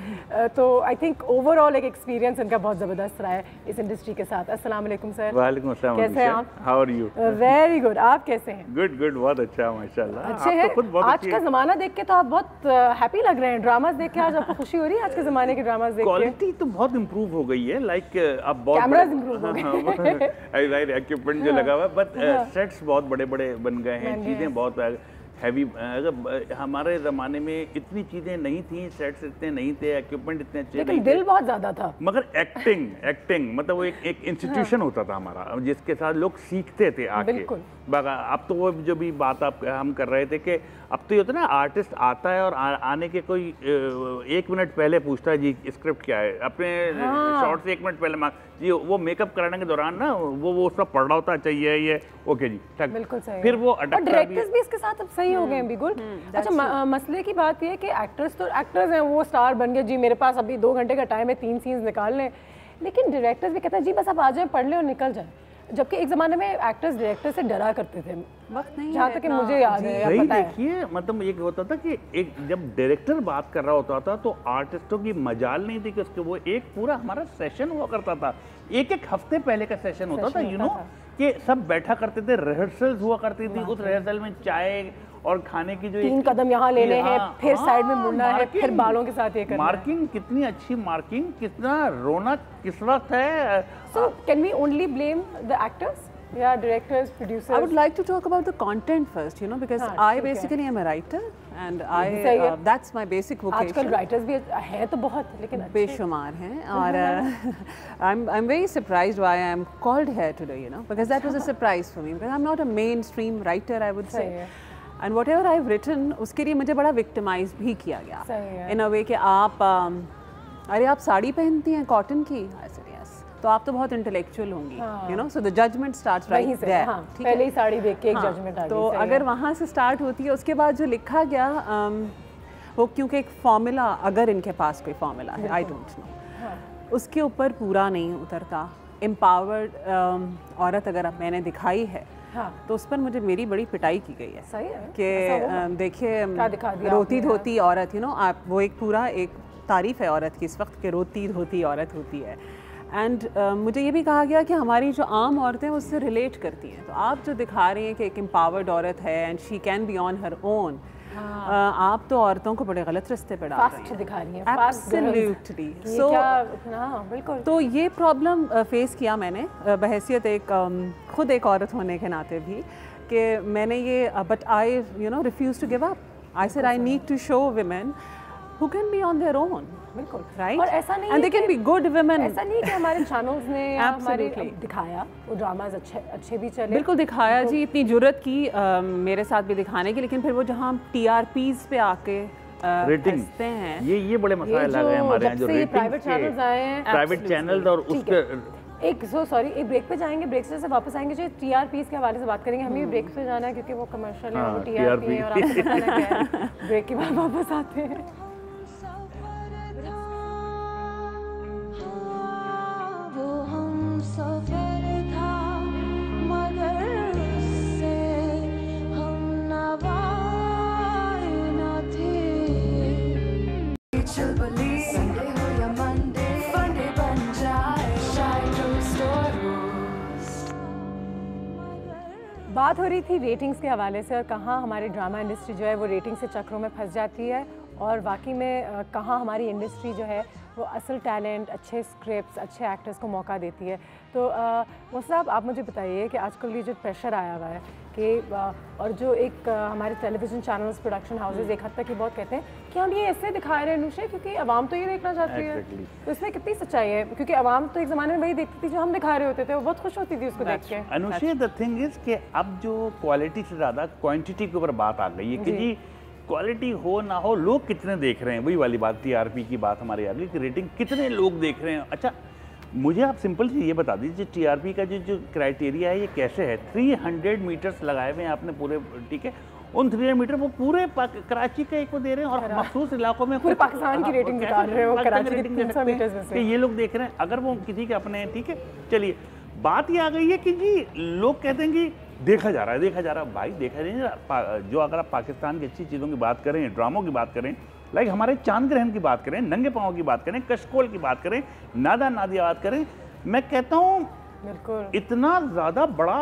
तो आई थिंक ओवरऑल एक एक्सपीरियंस इनका बहुत ज़बरदस्त रहा है इस इंडस्ट्री के साथ। अस्सलाम वालेकुम सर। वालेकुम अस्सलाम। कैसे हैं आप? How are you? Very good, आप कैसे हैं? गुड, बहुत अच्छा, माशाल्लाह। अच्छे हैं। आज का ज़माना देख के तो आप बहुत हैप्पी लग रहे हैं, ड्रामाज देख के आज आपको खुशी हो रही है? आज के ज़माने के ड्रामाज देख के क्वालिटी तो बहुत इम्प्रूव हो गई है, लाइक अब बहुत कैमराज इम्प्रूव हो गए, इक्विपमेंट जो लगा हुआ है, बट सेट्स बहुत बड़े बड़े बन गए हैं, चीज़ें बहुत हैवी। अगर हमारे ज़माने में इतनी चीज़ें नहीं थी, सेट्स इतने नहीं थे, इक्विपमेंट इतने अच्छे नहीं थे, लेकिन दिल बहुत ज़्यादा था। मगर एक्टिंग मतलब वो एक इंस्टीट्यूशन होता था हमारा, जिसके साथ लोग सीखते थे आके। अब तो वो जो भी बात हम कर रहे थे कि अब तो ये होता है ना, आर्टिस्ट आता है और आने के कोई 1 मिनट पहले पूछता है जी स्क्रिप्ट क्या है, अपने शॉर्ट से 1 मिनट पहले जी वो मेकअप कराने के दौरान ना वो उसका पढ़ रहा होता चाहिए ये, ओके जी बिल्कुल सही। फिर वो डायरेक्टर्स भी इसके साथ अब सही हो गए हैं बिल्कुल। अच्छा, मसले की बात ये है कि एक्टर्स हैं, वो स्टार बन गए जी, मेरे पास अभी 2 घंटे का टाइम है, 3 सीन्स निकाल लें, लेकिन डायरेक्टर्स भी कहते हैं जी बस आप आ जाएं, पढ़ लें और निकल जाएं। जबकि एक ज़माने में एक्टर्स डायरेक्टर से डरा करते थे, वक्त नहीं, जहाँ तक कि मुझे याद है। देखिए, मतलब एक होता था कि एक जब डायरेक्टर बात कर रहा होता था तो आर्टिस्टों की मजाल नहीं थी कि उसके वो एक पूरा हमारा सेशन हुआ करता था, एक हफ्ते पहले का सेशन होता था, यू नो, कि सब बैठा करते थे, रिहर्सल्स हुआ करती थी, उस रिहर्सल में चाय और खाने की जो 3 कदम यहाँ लेने हैं, फिर साइड में मुड़ना है, फिर बालों के साथ ये करना है। मार्किंग कितनी अच्छी मार्किंग, कितना रौनक किस वक्त है। So can we only blame the actors? Yeah, directors, producers. I would like to talk about the content first, you know, because I basically am a writer and that's my basic vocation. आजकल writers भी हैं तो बहुत, लेकिन बेशुमार हैं, और I'm very surprised why I am called here today, you know, because that was a surprise for me, because I'm not a mainstream writer, I would say. And whatever I've written, उसके लिए मुझे बड़ा victimize भी किया गया, in a way कि आप अरे आप साड़ी पहनती हैं कॉटन की, I said yes. तो आप तो बहुत इंटेलेक्चुअल होंगी, you know, so the judgement starts right there. पहले ही साड़ी देख के एक जजमेंट आ गई। तो अगर वहाँ से स्टार्ट होती है, उसके बाद जो लिखा गया वो, क्योंकि एक फार्मूला, अगर इनके पास कोई फार्मूला है, आई डोंट नो, उसके ऊपर पूरा नहीं उतरता। एम्पावर्ड औरत अगर अब मैंने दिखाई है, तो उस पर मुझे मेरी बड़ी पिटाई की गई है। सही है कि देखिए रोती धोती औरत, यू नो, आप वो एक पूरा एक तारीफ़ है औरत की इस वक्त के रोती धोती औरत होती है। एंड मुझे ये भी कहा गया कि हमारी जो आम औरतें उससे रिलेट करती हैं। तो आप जो दिखा रही हैं कि एक एम्पावर्ड औरत है and she can be on her own, आप तो औरतों को बड़े गलत रास्ते पे डाल रही हैं, दिखा रही हैं। एब्सोल्युटली। सो बिल्कुल, तो ये प्रॉब्लम फेस किया मैंने बहैसियत एक खुद एक औरत होने के नाते भी, कि मैंने ये, but I you know refuse to give up. I said I need to show women who can be on their own, बिल्कुल, right? और ऐसा नहीं and they can be good women। ऐसा नहीं कि हमारे चैनल्स ने हमारे दिखाया, वो ड्रामाज अच्छे भी चले, बिल्कुल दिखाया जी, इतनी जुर्रत की मेरे साथ भी दिखाने की, लेकिन फिर वो जहाँ TRPs पे आके रेटिंग हैं, ये बड़े मसाले लगे हमारे यहाँ, जो प्राइवेट चैनल्स आए हैं, प्राइवेट चैनल्स, और उसके एक ब्रेक पे जाएंगे, ब्रेक से वापस आएंगे, जो TRPs के हवाले से बात करेंगे। हमें भी ब्रेक पे जाना है क्योंकि वो कमर्शियल है, वो TRP है, और आपको बताना क्या है। ब्रेक के बाद वापस आते हैं। बात हो रही थी रेटिंग्स के हवाले से, और कहाँ हमारी ड्रामा इंडस्ट्री जो है वो रेटिंग से चक्रों में फंस जाती है, और वाकई में कहाँ हमारी इंडस्ट्री जो है वो असल टैलेंट, अच्छे स्क्रिप्ट्स, अच्छे एक्टर्स को मौका देती है। तो मुझे साहब आप मुझे बताइए कि आजकल ये जो प्रेशर आया हुआ है कि और जो एक हमारे टेलीविज़न चैनल्स, प्रोडक्शन हाउसेज एक हद तक ये बहुत कहते हैं कि हम ये ऐसे दिखा रहे हैं अनुषा क्योंकि आवाम तो ये देखना चाहती है। तो इसमें कितनी सच्चाई है? क्योंकि आवाम तो एक ज़माने में वही देखती थी जो हम दिखा रहे होते थे, वो बहुत खुश होती थी उसको देख के। अनुषा, द थिंग इज कि अब जो क्वालिटी से ज़्यादा क्वांटिटी के ऊपर बात आ गई है कि जी क्वालिटी हो ना हो, लोग कितने देख रहे हैं, वही वाली बात, TRP की बात हमारे आ गई कि रेटिंग कितने लोग देख रहे हैं। अच्छा, मुझे आप सिंपल सी ये बता दीजिए, TRP का जो क्राइटेरिया है ये कैसे है? 300 मीटर्स लगाए हुए हैं आपने पूरे, ठीक है, उन 300 मीटर वो पूरे कराची का एक को दे रहे हैं, और मखसूस इलाकों में पूरे पाकिस्तान की रेटिंग निकाल रहे हैं वो कराची के 300 मीटर्स में से, कि ये लोग देख रहे हैं। अगर वो किसी के अपने, ठीक है, चलिए बात ये आ गई है कि जी लोग कहते हैं कि देखा जा रहा है, देखा जा रहा है। भाई देखा नहीं जा रहा। जो अगर आप पाकिस्तान की अच्छी चीज़ों की बात करें, ड्रामों की बात करें, लाइक हमारे चांद ग्रहण की बात करें, नंगे पाँव की बात करें, कशकोल की बात करें, नादा नादिया बात करें, मैं कहता हूँ इतना ज़्यादा बड़ा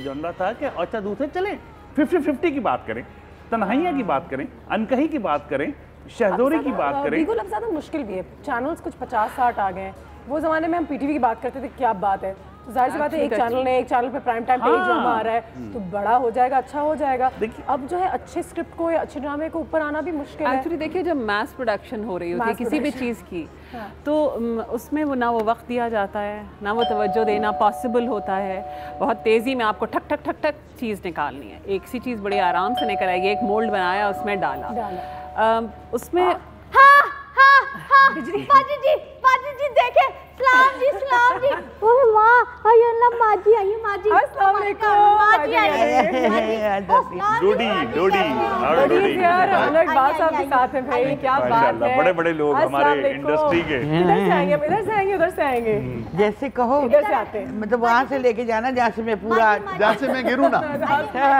जॉनरा था कि अच्छा दूसरे चले 50-50 की बात करें, तन्हाइयाँ की बात करें, अनकही की बात करें, शहदोरी की बात करें, बिल्कुल अब ज़्यादा मुश्किल भी है। चैनल्स कुछ 50-60 आ गए हैं। वो ज़माने में हम PTV की बात करते थे, क्या बात है, तो जाहिर सी बात है एक चैनल पे प्राइम टाइम पे एक ड्रामा आ रहा है तो बड़ा हो जाएगा, अच्छा हो जाएगा। अब जो है अच्छे स्क्रिप्ट को या अच्छे ड्रामे को ऊपर आना भी मुश्किल है। एक्चुअली देखिए, जब मास प्रोडक्शन हो रही होती है किसी भी चीज़ की, तो उसमें वो ना वो वक्त दिया जाता है, ना वो तवज्जो देना पॉसिबल होता है। बहुत तेज़ी में आपको ठक ठक ठक ठक चीज़ निकालनी है, एक सी चीज़ बड़ी आराम से निकल आएगी, एक मोल्ड बनाया उसमें डाला, उसमें बाजी जी देखे, सलाम जी। ओह वाह, आय अल्लाह, माजी आई, माजी अस्सलाम वालेकुम, माजी आई। डोडी यार, हम लोग बात साहब के साथ हैं भाई, क्या बात है, बड़े बड़े लोग हमारे इंडस्ट्री के। इधर से आएंगे, इधर से आएंगे, उधर से आएंगे, जैसे कहो इधर से आते हैं, मतलब वहाँ से लेके जाना जहाँ से मैं पूरा, जहाँ से मैं गिरूँ ना,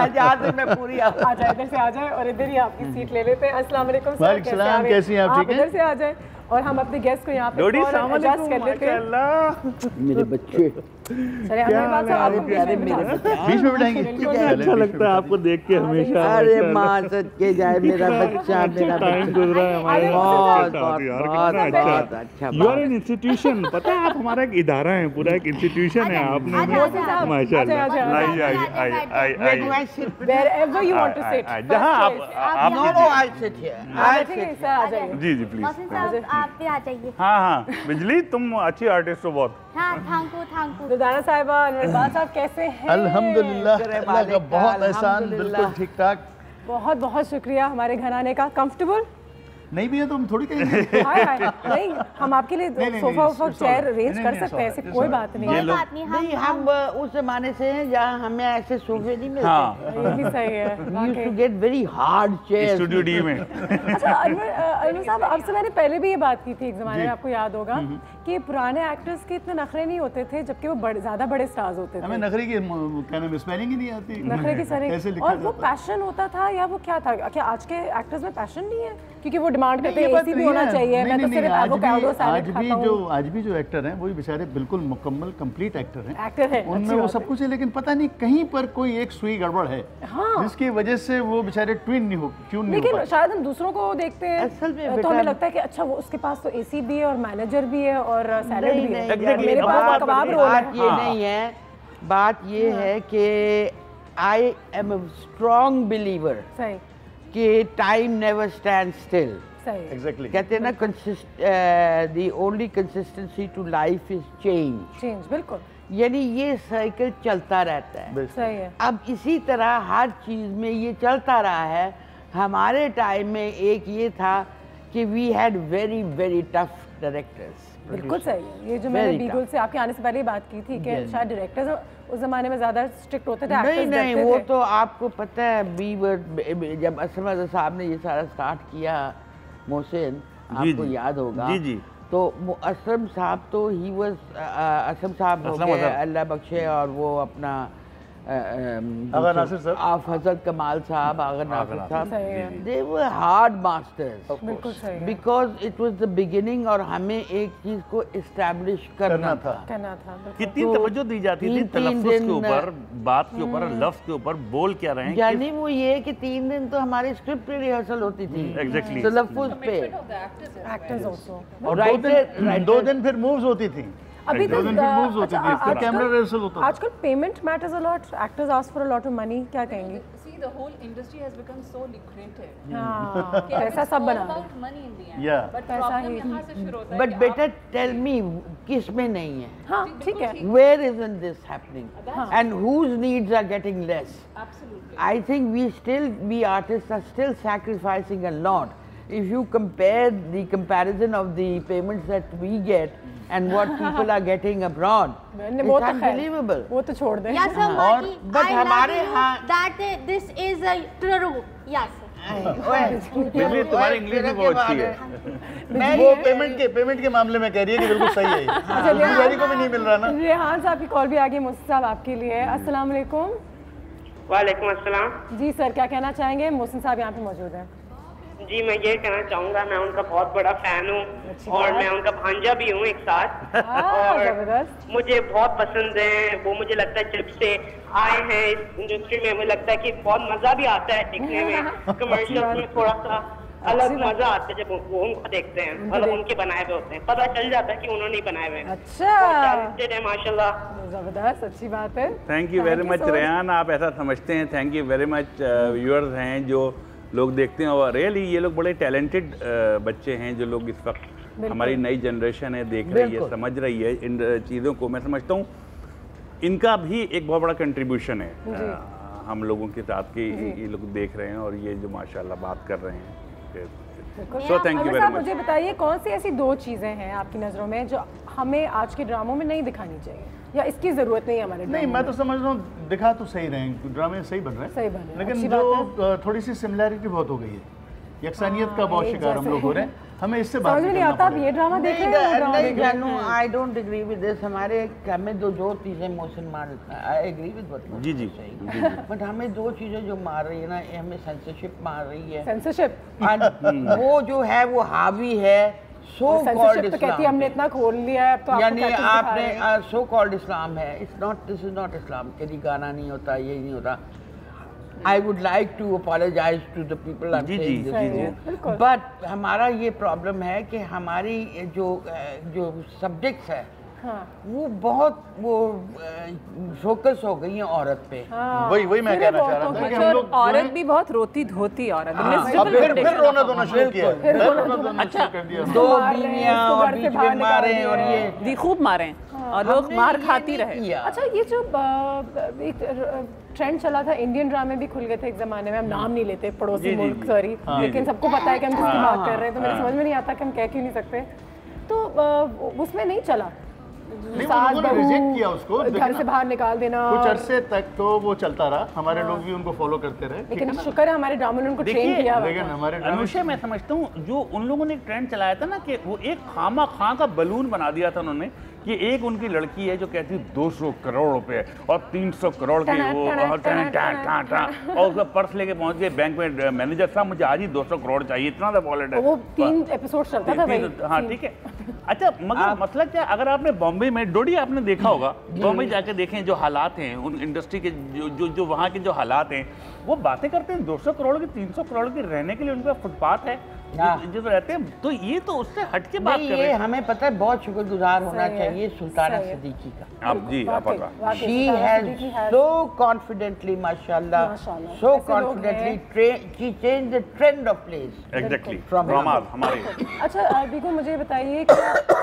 जहाँ से मैं पूरी आ जाए, इधर से आ जाए और इधर ही आपकी सीट ले लेते हैं। अस्सलाम वालेकुम सर, कैसी हैं आप? ठीक हैं? इधर से आ जाए और हम अपने गेस्ट को यहाँ पे एडजस्ट कर लेते हैं। मेरे बच्चे चलिए, हमें बात आप बीच में बिठाएंगे, अच्छा लगता है आपको देख के हमेशा। अरे माँ सच के जाए, मेरा बच्चा, मेरा टाइम गुजरा है हमारे बहुत अच्छा। यू आर एन इंस्टीट्यूशन, पता है आप हमारा एक इदारा है, पूरा एक इंस्टीट्यूशन है आपने, माशाल्लाह। Wherever you want to sit, जहाँ आप No, I'll sit here. आ जाइए। जी प्लीज, आप भी आ जाइए। हाँ बिजली, तुम अच्छी आर्टिस्ट हो बहुत। हाँ, थैंक यू। दुर्दाना साहिबा, अनवर साहब कैसे हैं? अल्हम्दुलिल्लाह, अल्लाह का बहुत एहसान, बिल्कुल ठीक ठाक। बहुत बहुत शुक्रिया हमारे घर आने का। कंफर्टेबल? नहीं भी है तो हम थोड़ी कहेंगे। नहीं, हम आपके लिए सोफा वोफा चेयर अरेंज कर सकते हैं, ऐसे कोई बात नहीं। नहीं, हम उस जमाने से हैं जहाँ हमें ऐसे सोफे नहीं मिलते। ये भी सही है। We used to get very hard chairs studio D में। अच्छा अनवर साहब, आपसे मैंने पहले भी ये बात की थी एक जमाने में, आपको याद होगा कि पुराने एक्टर्स के इतने नखरे नहीं होते थे, जबकि वो ज्यादा बड़े स्टार्स होते थे। हमें नखरे की क्या नाम स्पेलिंग ही नहीं आती, नखरे की स्पेलिंग, और वो पैशन होता था या वो क्या था? क्या आज के एक्टर्स में पैशन नहीं है? क्योंकि वो डिमांड करते हैं एसी भी होना चाहिए, मैं तो सिर्फ एवोकाडो सैलेड खाता हूं। आज भी जो एक्टर हैं वही बेचारे बिल्कुल मुकम्मल कंप्लीट एक्टर हैं, है, उनमें वो सब कुछ है, लेकिन पता नहीं कहीं पर कोई एक सुई गड़बड़ है जिसकी वजह से वो बेचारे ट्यून नहीं हो पाते। लेकिन शायद हम दूसरों को देखते हैं तो हमें लगता है कि अच्छा वो उसके पास तो एसी भी है और मैनेजर भी है और सैलेड भी है, मेरे पास कबाब रोल है। ये नहीं है, बात ये है कि I am a strong believer कि time never stand still. Exactly. कहते हैं ना, the only consistency to life is change. बिल्कुल, यानी ये साइकिल चलता रहता है। सही है। अब इसी तरह हर चीज में ये चलता रहा है। हमारे टाइम में एक ये था कि we had very very tough directors. बिल्कुल सही है। ये जो मैंने बीगल से आपके आने से पहले बात की थी कि शायद डायरेक्टर्स उस जमाने में ज्यादा स्ट्रिक्ट होते थे, नहीं नहीं, वो तो आपको पता है, जब असलम रज़ा साहब ने ये सारा स्टार्ट किया, मोहसिन आपको याद होगा, तो असलम साहब तो ही वाज असलम साहब हो गए अल्लाह बख्शे, और वो अपना आगा नासिर साहब, फजल कमाल साहब, आगा नासिर साहब, they were hard masters because it was the beginning, और हमें एक चीज को इस्टेब्लिश करना था। कितनी तवज्जो दी जाती थी तलफ्फुज़ के ऊपर, बात के ऊपर, लफ्ज़ के ऊपर, बोल क्या रहे हैं। यानी वो ये कि 3 दिन तो हमारी स्क्रिप्ट की रिहर्सल होती थी तलफ्फुज़ पे, और 2 दिन फिर मूव्स होती थी। अभी तो कैमरा रिहर्सल होता था। आजकल payment matters a lot, actors ask for a lot of money, क्या कहेंगे? See, the whole industry has become so lucrative. पैसा सब बना है, but पैसा ही कहाँ से शुरू होता है? But better tell me किस में नहीं है? हाँ, ठीक है। Where isn't this happening? And whose needs are getting less? Absolutely. I think we artists are still sacrificing a lot. If you compare the comparison of the payments that we get and what people are getting abroad, it's unbelievable. वो तो छोड़ दें। Yes, sir. और but हमारे यहाँ that this is a true. Yes, sir. तुम्हारी English भी बहुत अच्छी है। वो पेमेंट के मामले में कह रही है कि बिल्कुल सही है, बिहारी को भी नहीं मिल रहा ना। रेहान साहब की कॉल भी आ गई, मोहसिन साहब आपके लिए। अस्सलाम वालेकुम। वालेकुम अस्सलाम। जी सर, क्या कहना चाहेंगे? मोहसिन साहब यहाँ पे मौजूद हैं। जी, मैं ये कहना चाहूँगा, मैं उनका बहुत बड़ा फैन हूँ और मैं उनका भांजा भी हूँ एक साथ, और मुझे बहुत पसंद है वो। मुझे लगता है जब से आए हैं इस इंडस्ट्री में, मुझे लगता है कि बहुत मजा भी आता है देखने में, कमर्शियल्स में थोड़ा सा अलग मजा आता है जब वो उनको देखते हैं, मतलब उनके बनाए हुए होते हैं, पता चल जाता है कि उन्होंने ही बनाए हुए हैं। अच्छा, माशाल्लाह, जबरदस्त, अच्छी बात है। Thank you very much Rehan, आप ऐसा समझते हैं। Thank you very much. Viewers हैं जो लोग देखते हैं, और रियली ये लोग बड़े टैलेंटेड बच्चे हैं जो लोग इस वक्त हमारी नई जनरेशन है, देख रही है, समझ रही है इन चीज़ों को। मैं समझता हूँ इनका भी एक बहुत बड़ा कंट्रीब्यूशन है हम लोगों के साथ कि ये लोग देख रहे हैं और ये जो माशाल्लाह बात कर रहे हैं। So thank you very much. मुझे बताइए, कौन सी ऐसी 2 चीज़ें हैं आपकी नज़रों में जो हमें आज के ड्रामों में नहीं दिखानी चाहिए, या इसकी जरूरत नहीं है हमारे? नहीं, मैं तो समझ रहा हूँ दिखा तो सही रहे हैं, ड्रामे सही बन रहे हैं, लेकिन जो थोड़ी सी सिमिलैरिटी बहुत हो गई है, यकसानियत का बहुत शिकार हम लोग हो रहे हैं, हमें इससे बात नहीं आता। आप ये ड्रामा देख रहे हैं? I don't agree with this. हमारे हमें जो चीजें मोशन मार, आई एग्री विद व्हाट जी जी, बट हमें 2 चीजें जो मार रही है ना, हमें सेंसरशिप मार रही है। सेंसरशिप वो जो है वो हावी है सो कॉल्ड इस्लाम, कहती है हमने इतना खोल लिया है, तो यानी आपने सो कॉल्ड इस्लाम है। It's not, this is not Islam. कभी गाना नहीं होता, ये नहीं होता। I would like to apologize to the people I'm saying this but हमारा ये प्रॉब्लम है कि हमारी जो सब्जेक्ट्स है वो बहुत वो फोकस हो गई है औरत पे। वही मैं कहना चाह रहा था कि हम लोग औरत भी बहुत रोती धोती औरत, फिर रोना धोना शुरू किया। अच्छा, 2 बीवियां और बीच में मारे और ये खूब मारे और लोग मार खाती रहे। अच्छा, ये जो एक ट्रेंड चला था, इंडियन ड्रामे भी खुल गए थे एक जमाने में, हम नाम नहीं लेते, पड़ोसी मुल्क, सॉरी, लेकिन सबको पता है कि हम किसकी बात कर रहे हैं, तो मेरे समझ में नहीं आता कि हम कह क्यों नहीं सकते। तो उसमें नहीं चला, रिजेक्ट किया उसको, घर से बाहर निकाल देना, कुछ अरसे तक तो वो चलता रहा, हमारे लोग भी उनको फॉलो करते रहे, लेकिन शुक्र है हमारे ड्रामा ने उनको ट्रेन किया। लेकिन हमारे अनुषा, मैं समझता हूँ जो उन लोगों ने एक ट्रेंड चलाया था ना, कि वो एक खामा खां का बलून बना दिया था उन्होंने, कि एक उनकी लड़की है जो कहती है 200 करोड़ रुपए और 300 करोड़ के वो और उसका पर्स लेके पहुंच गए बैंक में, मैनेजर साहब मुझे आज ही 200 करोड़ चाहिए, इतना सा वॉलेट है। वो 3 एपिसोड चलता था भाई। हाँ ठीक है। अच्छा, मगर मसला क्या, अगर आपने बॉम्बे में, डोडी आपने देखा होगा, बॉम्बे जाके देखें जो हालात हैं उन इंडस्ट्री के, जो वहाँ के जो हालात हैं, वो बातें करते हैं 200 करोड़ की, 300 करोड़ की, रहने के लिए उनका फुटपाथ है जो रहते हैं, तो ये तो उससे हट के बात कर रहे हैं। हमें पता है, बहुत शुक्रगुजार होना चाहिए सुल्ताना सिद्दीकी का। आप जी, आप She has so confidently, माशाल्लाह, so confidently she changed the trend of plays. Exactly. Dramas हमारे। अच्छा देखो, मुझे बताइए कि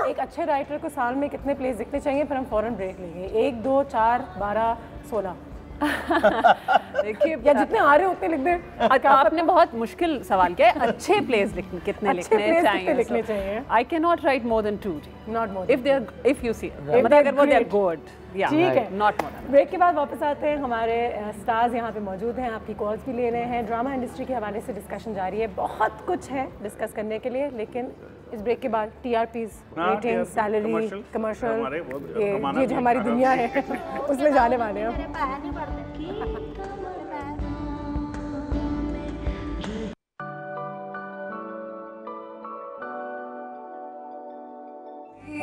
एक अच्छे राइटर को साल में कितने प्लेस लिखने चाहिए, फिर हम फौरन ब्रेक लेंगे। 1, 2, 4, 12, 16 देखिए, या जितने आ रहे उतने लिख दें। आपने बहुत मुश्किल सवाल किया है। अच्छे प्लेस कितने लिखने चाहिए? I can not write more than 2, not more, if you see, मतलब अगर वो दे आर गुड, ठीक है, नॉट मोर। ब्रेक के बाद वापस आते हैं, हमारे स्टार्स यहाँ पे मौजूद हैं, आपकी कॉल्स भी ले रहे हैं, ड्रामा इंडस्ट्री के हवाले से डिस्कशन जारी है, बहुत कुछ है डिस्कस करने के लिए, लेकिन इस ब्रेक के बाद TRPs, रेटिंग, सैलरी, कमर्शियल, ये जो हमारी दुनिया है उसमें जाने वाले हैं।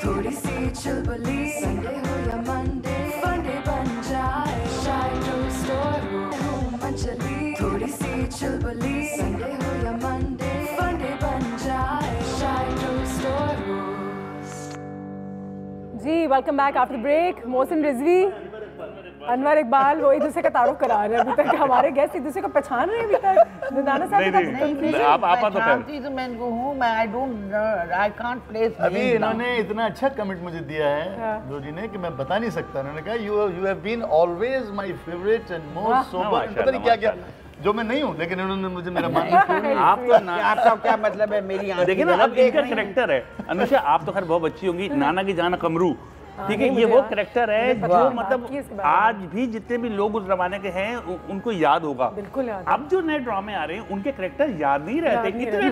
थोड़ी सी चुलबुली, संडे हो या मंडे, फंडे बन जाए, शायद स्टोर हो चली। थोड़ी सी चुलबुली, संडे हो या मंडे, फंडे बन जाए, शायद स्टोर हो। जी, welcome back after break. Mohsin Rizvi, Anwar Iqbal, वो एक दूसरे का तारुफ करा रहे हैं अभी तक, हमारे गेस्ट एक दूसरे को पहचान रहे हैं अभी तक। दुदाना साहब आई कांट प्लेस। अभी इन्होंने इतना अच्छा कमेंट मुझे दिया है जो जी ने, कि मैं बता नहीं सकता। उन्होंने कहा you have been always my favourite and most sober, पता नहीं क्या क्या, जो मैं नहीं हूँ, लेकिन उन्होंने मुझे मेरा मानना आपका क्या मतलब है? मेरी देखिए ना, अब इनका कैरेक्टर है अनुषा, आप तो खैर बहुत अच्छी होंगी, नाना की जाना कमरू, ठीक है, ये वो कैरेक्टर है जो मतलब आज भी जितने भी लोग उस जमाने के हैं उनको याद होगा। बिल्कुल याद। अब जो नए ड्रामे आ रहे हैं उनके कैरेक्टर याद नहीं रहते, इतने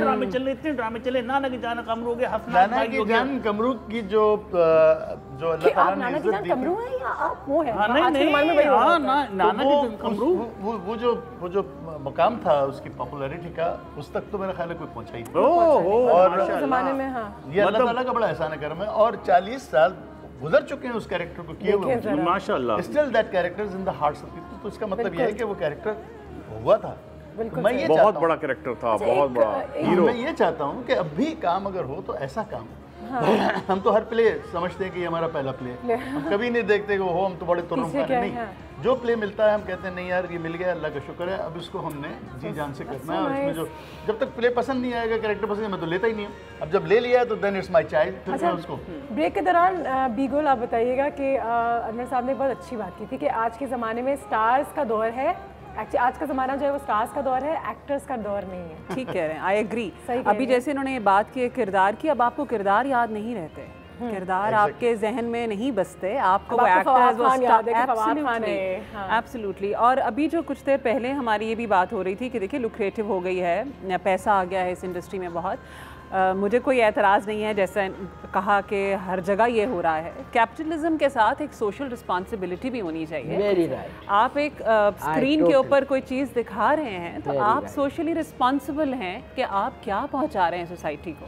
ड्रामे चले, नाना की जान कमरू हो गया, नाना की जान कमरू की जो अल्लाह ताला ने नाना की जान कमरू है या आप वो है? नहीं, हाँ, नाना की जान कमरू, वो जो मकाम था उसकी पॉपुलैरिटी का, उस तक तो मेरा ख्याल है कोई पहुंचा ही नहीं। और जमाने में ये अल्लाह ताला का बड़ा एहसान है करम है, और 40 साल गुजर चुके हैं उस कैरेक्टर को किए हुए, माशाल्लाह। Still that character is in the hearts of people. तो इसका मतलब ये है कि वो कैरेक्टर हुआ था। मैं ये बहुत बड़ा कैरेक्टर था, बहुत बड़ा हीरो। मैं ये चाहता हूँ कि अब भी काम अगर हो तो ऐसा काम। हम तो हर प्ले समझते हैं कि ये हमारा पहला प्ले, हम कभी नहीं देखते कि हो हम तो बड़े तुरुम नहीं, जो प्ले मिलता है हम कहते हैं नहीं यार ये मिल गया, अल्लाह का शुक्र है, अब इसको हमने जी जान से करना है। और इसमें जो जब तक प्ले पसंद नहीं आएगा, कैरेक्टर पसंद है, मैं तो लेता ही नहीं हूँ। अब जब ले लिया तो देन इट्स माय चाइल्ड, फिर मैं उसको। ब्रेक के दौरान बीगोल आप बताइएगा कि अनवर साहब ने बहुत अच्छी बात की थी कि आज के ज़माने में स्टार्स का दौर है, एक्चुअली आज का ज़माना जो है वो स्टार्स का दौर है, एक्टर्स का दौर नहीं है। ठीक कह रहे हैं, आई एग्री। अभी जैसे इन्होंने ये बात की किरदार की, अब आपको किरदार याद नहीं रहते, किरदार आपके जहन में नहीं बसते, आपको वो एब्सोल्युटली। और अभी जो कुछ देर पहले हमारी ये भी बात हो रही थी कि देखिए लुक्रेटिव हो गई है, पैसा आ गया है इस इंडस्ट्री में बहुत। मुझे कोई एतराज़ नहीं है, जैसा कहा कि हर जगह ये हो रहा है। कैपिटलिज्म के साथ एक सोशल रिस्पॉन्सिबिलिटी भी होनी चाहिए। Very right. आप एक स्क्रीन के ऊपर कोई चीज़ दिखा रहे हैं तो आप सोशली रिस्पॉन्सिबल हैं कि आप क्या पहुंचा रहे हैं सोसाइटी को।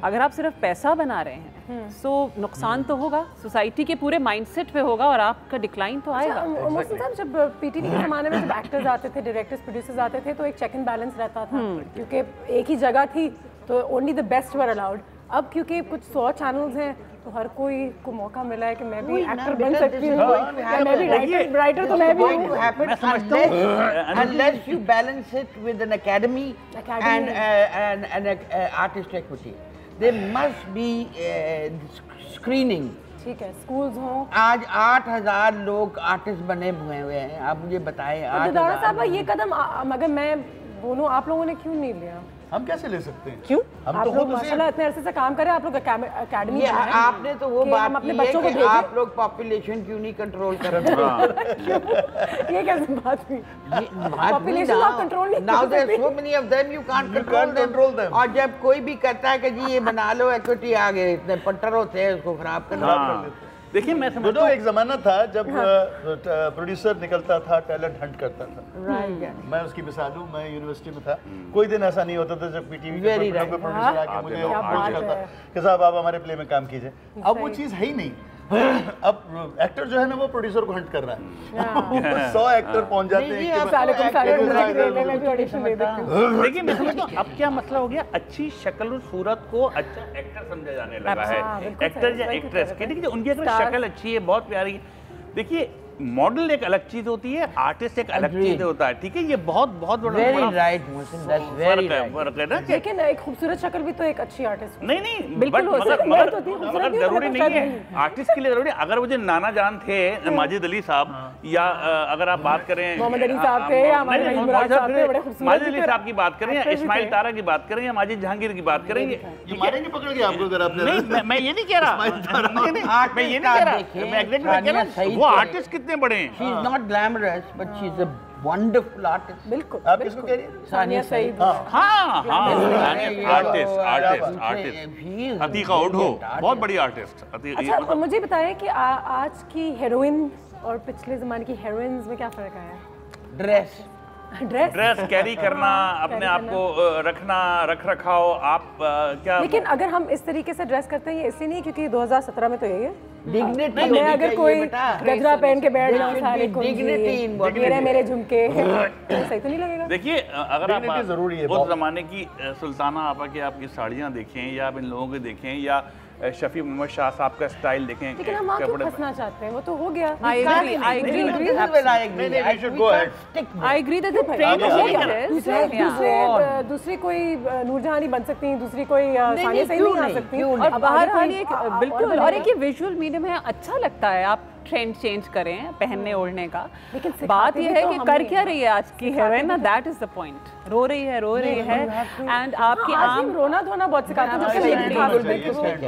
अगर आप सिर्फ पैसा बना रहे हैं तो नुकसान तो होगा, सोसाइटी के पूरे माइंडसेट पे होगा और आपका डिक्लाइन तो आएगा। मोहसिन साहब, जब PTV के ज़माने में जब एक्टर्स आते थे, डायरेक्टर्स, प्रोड्यूसर्स आते थे तो एक चेक एंड बैलेंस रहता था, क्योंकि एक ही जगह थी तो only the best were allowed. अब क्योंकि कुछ 100 चैनल्स हैं तो हर कोई को मौका मिला है कि मैं भी एक्टर बन सकती हूँ, मैं भी राइटर तो मैं भी हूँ। Unless you balance it with an academy and an artist equity, there must be screening. ठीक है, स्कूल्स हों। आज 8,000 लोग आर्टिस्ट बने हुए हैं, आप मुझे बताएं। दुधाना साहब ये कदम अगर मैं बोलूँ आप लोगों ने क्यों नहीं लिया? हम कैसे ले सकते हैं? क्यों? हम आप तो लोग माशाल्लाह इतने अरसे से काम कर रहे हैं, आप लोग अकेडमी आपने तो वो बात अपने बच्चों को भेजें। आप लोग पॉपुलेशन क्यों नहीं कंट्रोल कर रहे? ये कैसे बात हुई? पॉपुलेशन आप कंट्रोल नहीं। Now there are so many of them, you can't control them. और जब कोई भी कहता है कि जी ये बना लो, इक्विटी आ गए, इतने पट्टर होते हैं उसको खराब कर देते हैं। देखिए मैं समझता हूँ एक जमाना था जब प्रोड्यूसर निकलता था, टैलेंट हंट करता था। मैं उसकी मिसाल हूँ, मैं यूनिवर्सिटी में था, कोई दिन ऐसा नहीं होता था जब पीटीवी के प्रोड्यूसर आके मुझे अप्रोच करता कि साहब आप हमारे प्ले में काम कीजिए। अब वो चीज़ है ही नहीं। अब एक्टर जो है ना वो प्रोड्यूसर को हंट कर रहा है। 100 एक्टर पहुंच जाते हैं। देखिए मैं समझता हूँ अब क्या मसला हो गया, अच्छी शक्ल और सूरत को अच्छा एक्टर समझा जाने लगा है, एक्टर या एक्ट्रेस के। देखिए उनकी अगर शक्ल अच्छी है, बहुत प्यारी है। देखिए मॉडल एक अलग चीज होती है, आर्टिस्ट एक अलग चीज होता है, ठीक है। ये बहुत बहुत बड़ा फर्क है ना। लेकिन एक खूबसूरत शक्ल भी तो एक अच्छी आर्टिस्ट नहीं बिल्कुल मगर जरूरी नहीं है, आर्टिस्ट के लिए जरूरी। अगर वो जो नाना जान थे माजिद अली साहब, या अगर आप बात करें मोहम्मद अली साहब थे या माजिद अली साहब की बात करें, या इस्माइल तारा की बात करें, या माजिद जहांगीर की बात करेंगे, मारेंगे पकड़ के आपको अगर आपने। नहीं मैं ये नहीं कह रहा, मैं ये नहीं कह रहा, मैं एग्जैक्टली कह रहा हूं वो आर्टिस्ट कितने बड़े हैं। She is not glamorous, but she is a wonderful artist. बिल्कुल। आप किसको कह रही हैं? सानिया सईद। हाँ आर्टिस्ट अतीका उडो बहुत बड़ी आर्टिस्ट। अच्छा मुझे बताएं कि आज की हीरोइन और पिछले ज़माने की हीरोइंस में क्या फ़र्क आया? ड्रेस कैरी करना, अपने आप को रखना, रख रखाव आप क्या। लेकिन अगर हम इस तरीके से ड्रेस करते हैं ये इसलिए नहीं क्योंकि 2017 में तो यही है डिग्निटी। अगर कोई गजरा पहन के बैठ जाए सारे डिग्निटी मेरे झुमके सही तो नहीं लगेगा। देखिए अगर आप जरूरी है उस जमाने की सुल्ताना आपा की आपकी साड़ियाँ देखें, या आप इन लोगों के देखें, या शफी मोहम्मद शाह साहब का स्टाइल देखें, लेकिन हम वहाँ क्यों फंसना चाहते हैं? वो तो हो गया। I agree that the trend is दूसरी कोई नूरजहानी बन सकती है, दूसरी कोई सानिया सईद नहीं आ सकती। और बहरहाल एक बिल्कुल, और एक ये विजुअल मीडियम है, अच्छा लगता है आप ट्रेंड चेंज करें पहनने ओढ़ने का। लेकिन बात ये है कि कर क्या रही है आज की हीरोइन ना, दैट इज द पॉइंट। रो रही है एंड आपकी आम रोना धोना बहुत सिखाते हैं।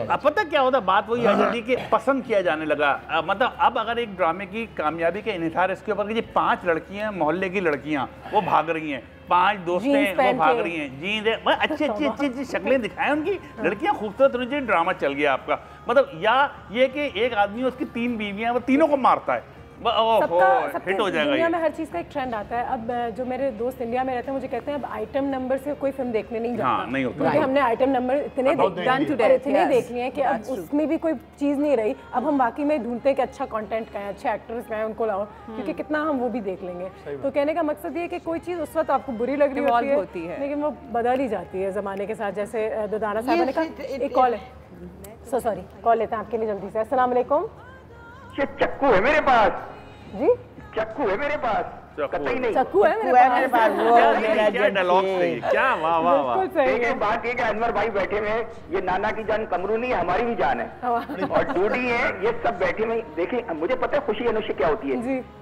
अब पता क्या होता, बात वही आ जाती है कि पसंद किया जाने लगा। मतलब अब अगर एक ड्रामे की कामयाबी के इन्हिसार इसके ऊपर कि 5 लड़कियां मोहल्ले की लड़कियां वो भाग रही हैं, 5 दोस्तें वो भाग रही हैं, जीन्स अच्छी शक्लें दिखाएं उनकी, लड़कियां खूबसूरत होनी चाहिए, ड्रामा चल गया आपका। मतलब या ये कि एक आदमी उसकी 3 बीवियां, वो तीनों को मारता है, हिट हो जाएगा। दुनिया में हर चीज़ का एक ट्रेंड आता है। अब जो मेरे दोस्त इंडिया में रहते हैं मुझे कहते हैं अब आइटम नंबर से कोई फिल्म देखने नहीं जाता, नहीं होता, क्योंकि हमने आइटम नंबर इतने देख लिए हैं कि अब उसमें भी कोई चीज़ नहीं रही। अब हम बाकी में ढूंढते हैं कि अच्छा कंटेंट का है, अच्छे एक्टर्स का है, उनको लाओ, क्योंकि कितना हम वो भी देख लेंगे। तो कहने का मकसद ये है कि कोई चीज़ उस वक्त आपको बुरी लग रही होती है लेकिन वो बदल ही जाती है ज़माने के साथ। जैसे दुधाना साहब ने कहा। एक कॉल है, सॉरी कॉल लेते हैं आपके लिए जल्दी से। अस्सलाम वालेकुम। चक्कू है मेरे पास जी, चक्कू है मेरे पास, कतई नहीं चक्कू है मेरे पास। क्या डायलॉग सही, क्या वाह वाह वाह। देखिए बात ये कि अनवर भाई बैठे हुए, ये नाना की जान कमरू नहीं है, हमारी भी जान है, और डूडी है, ये सब बैठे हुए। देखिए मुझे पता है खुशी अनुष्य क्या होती है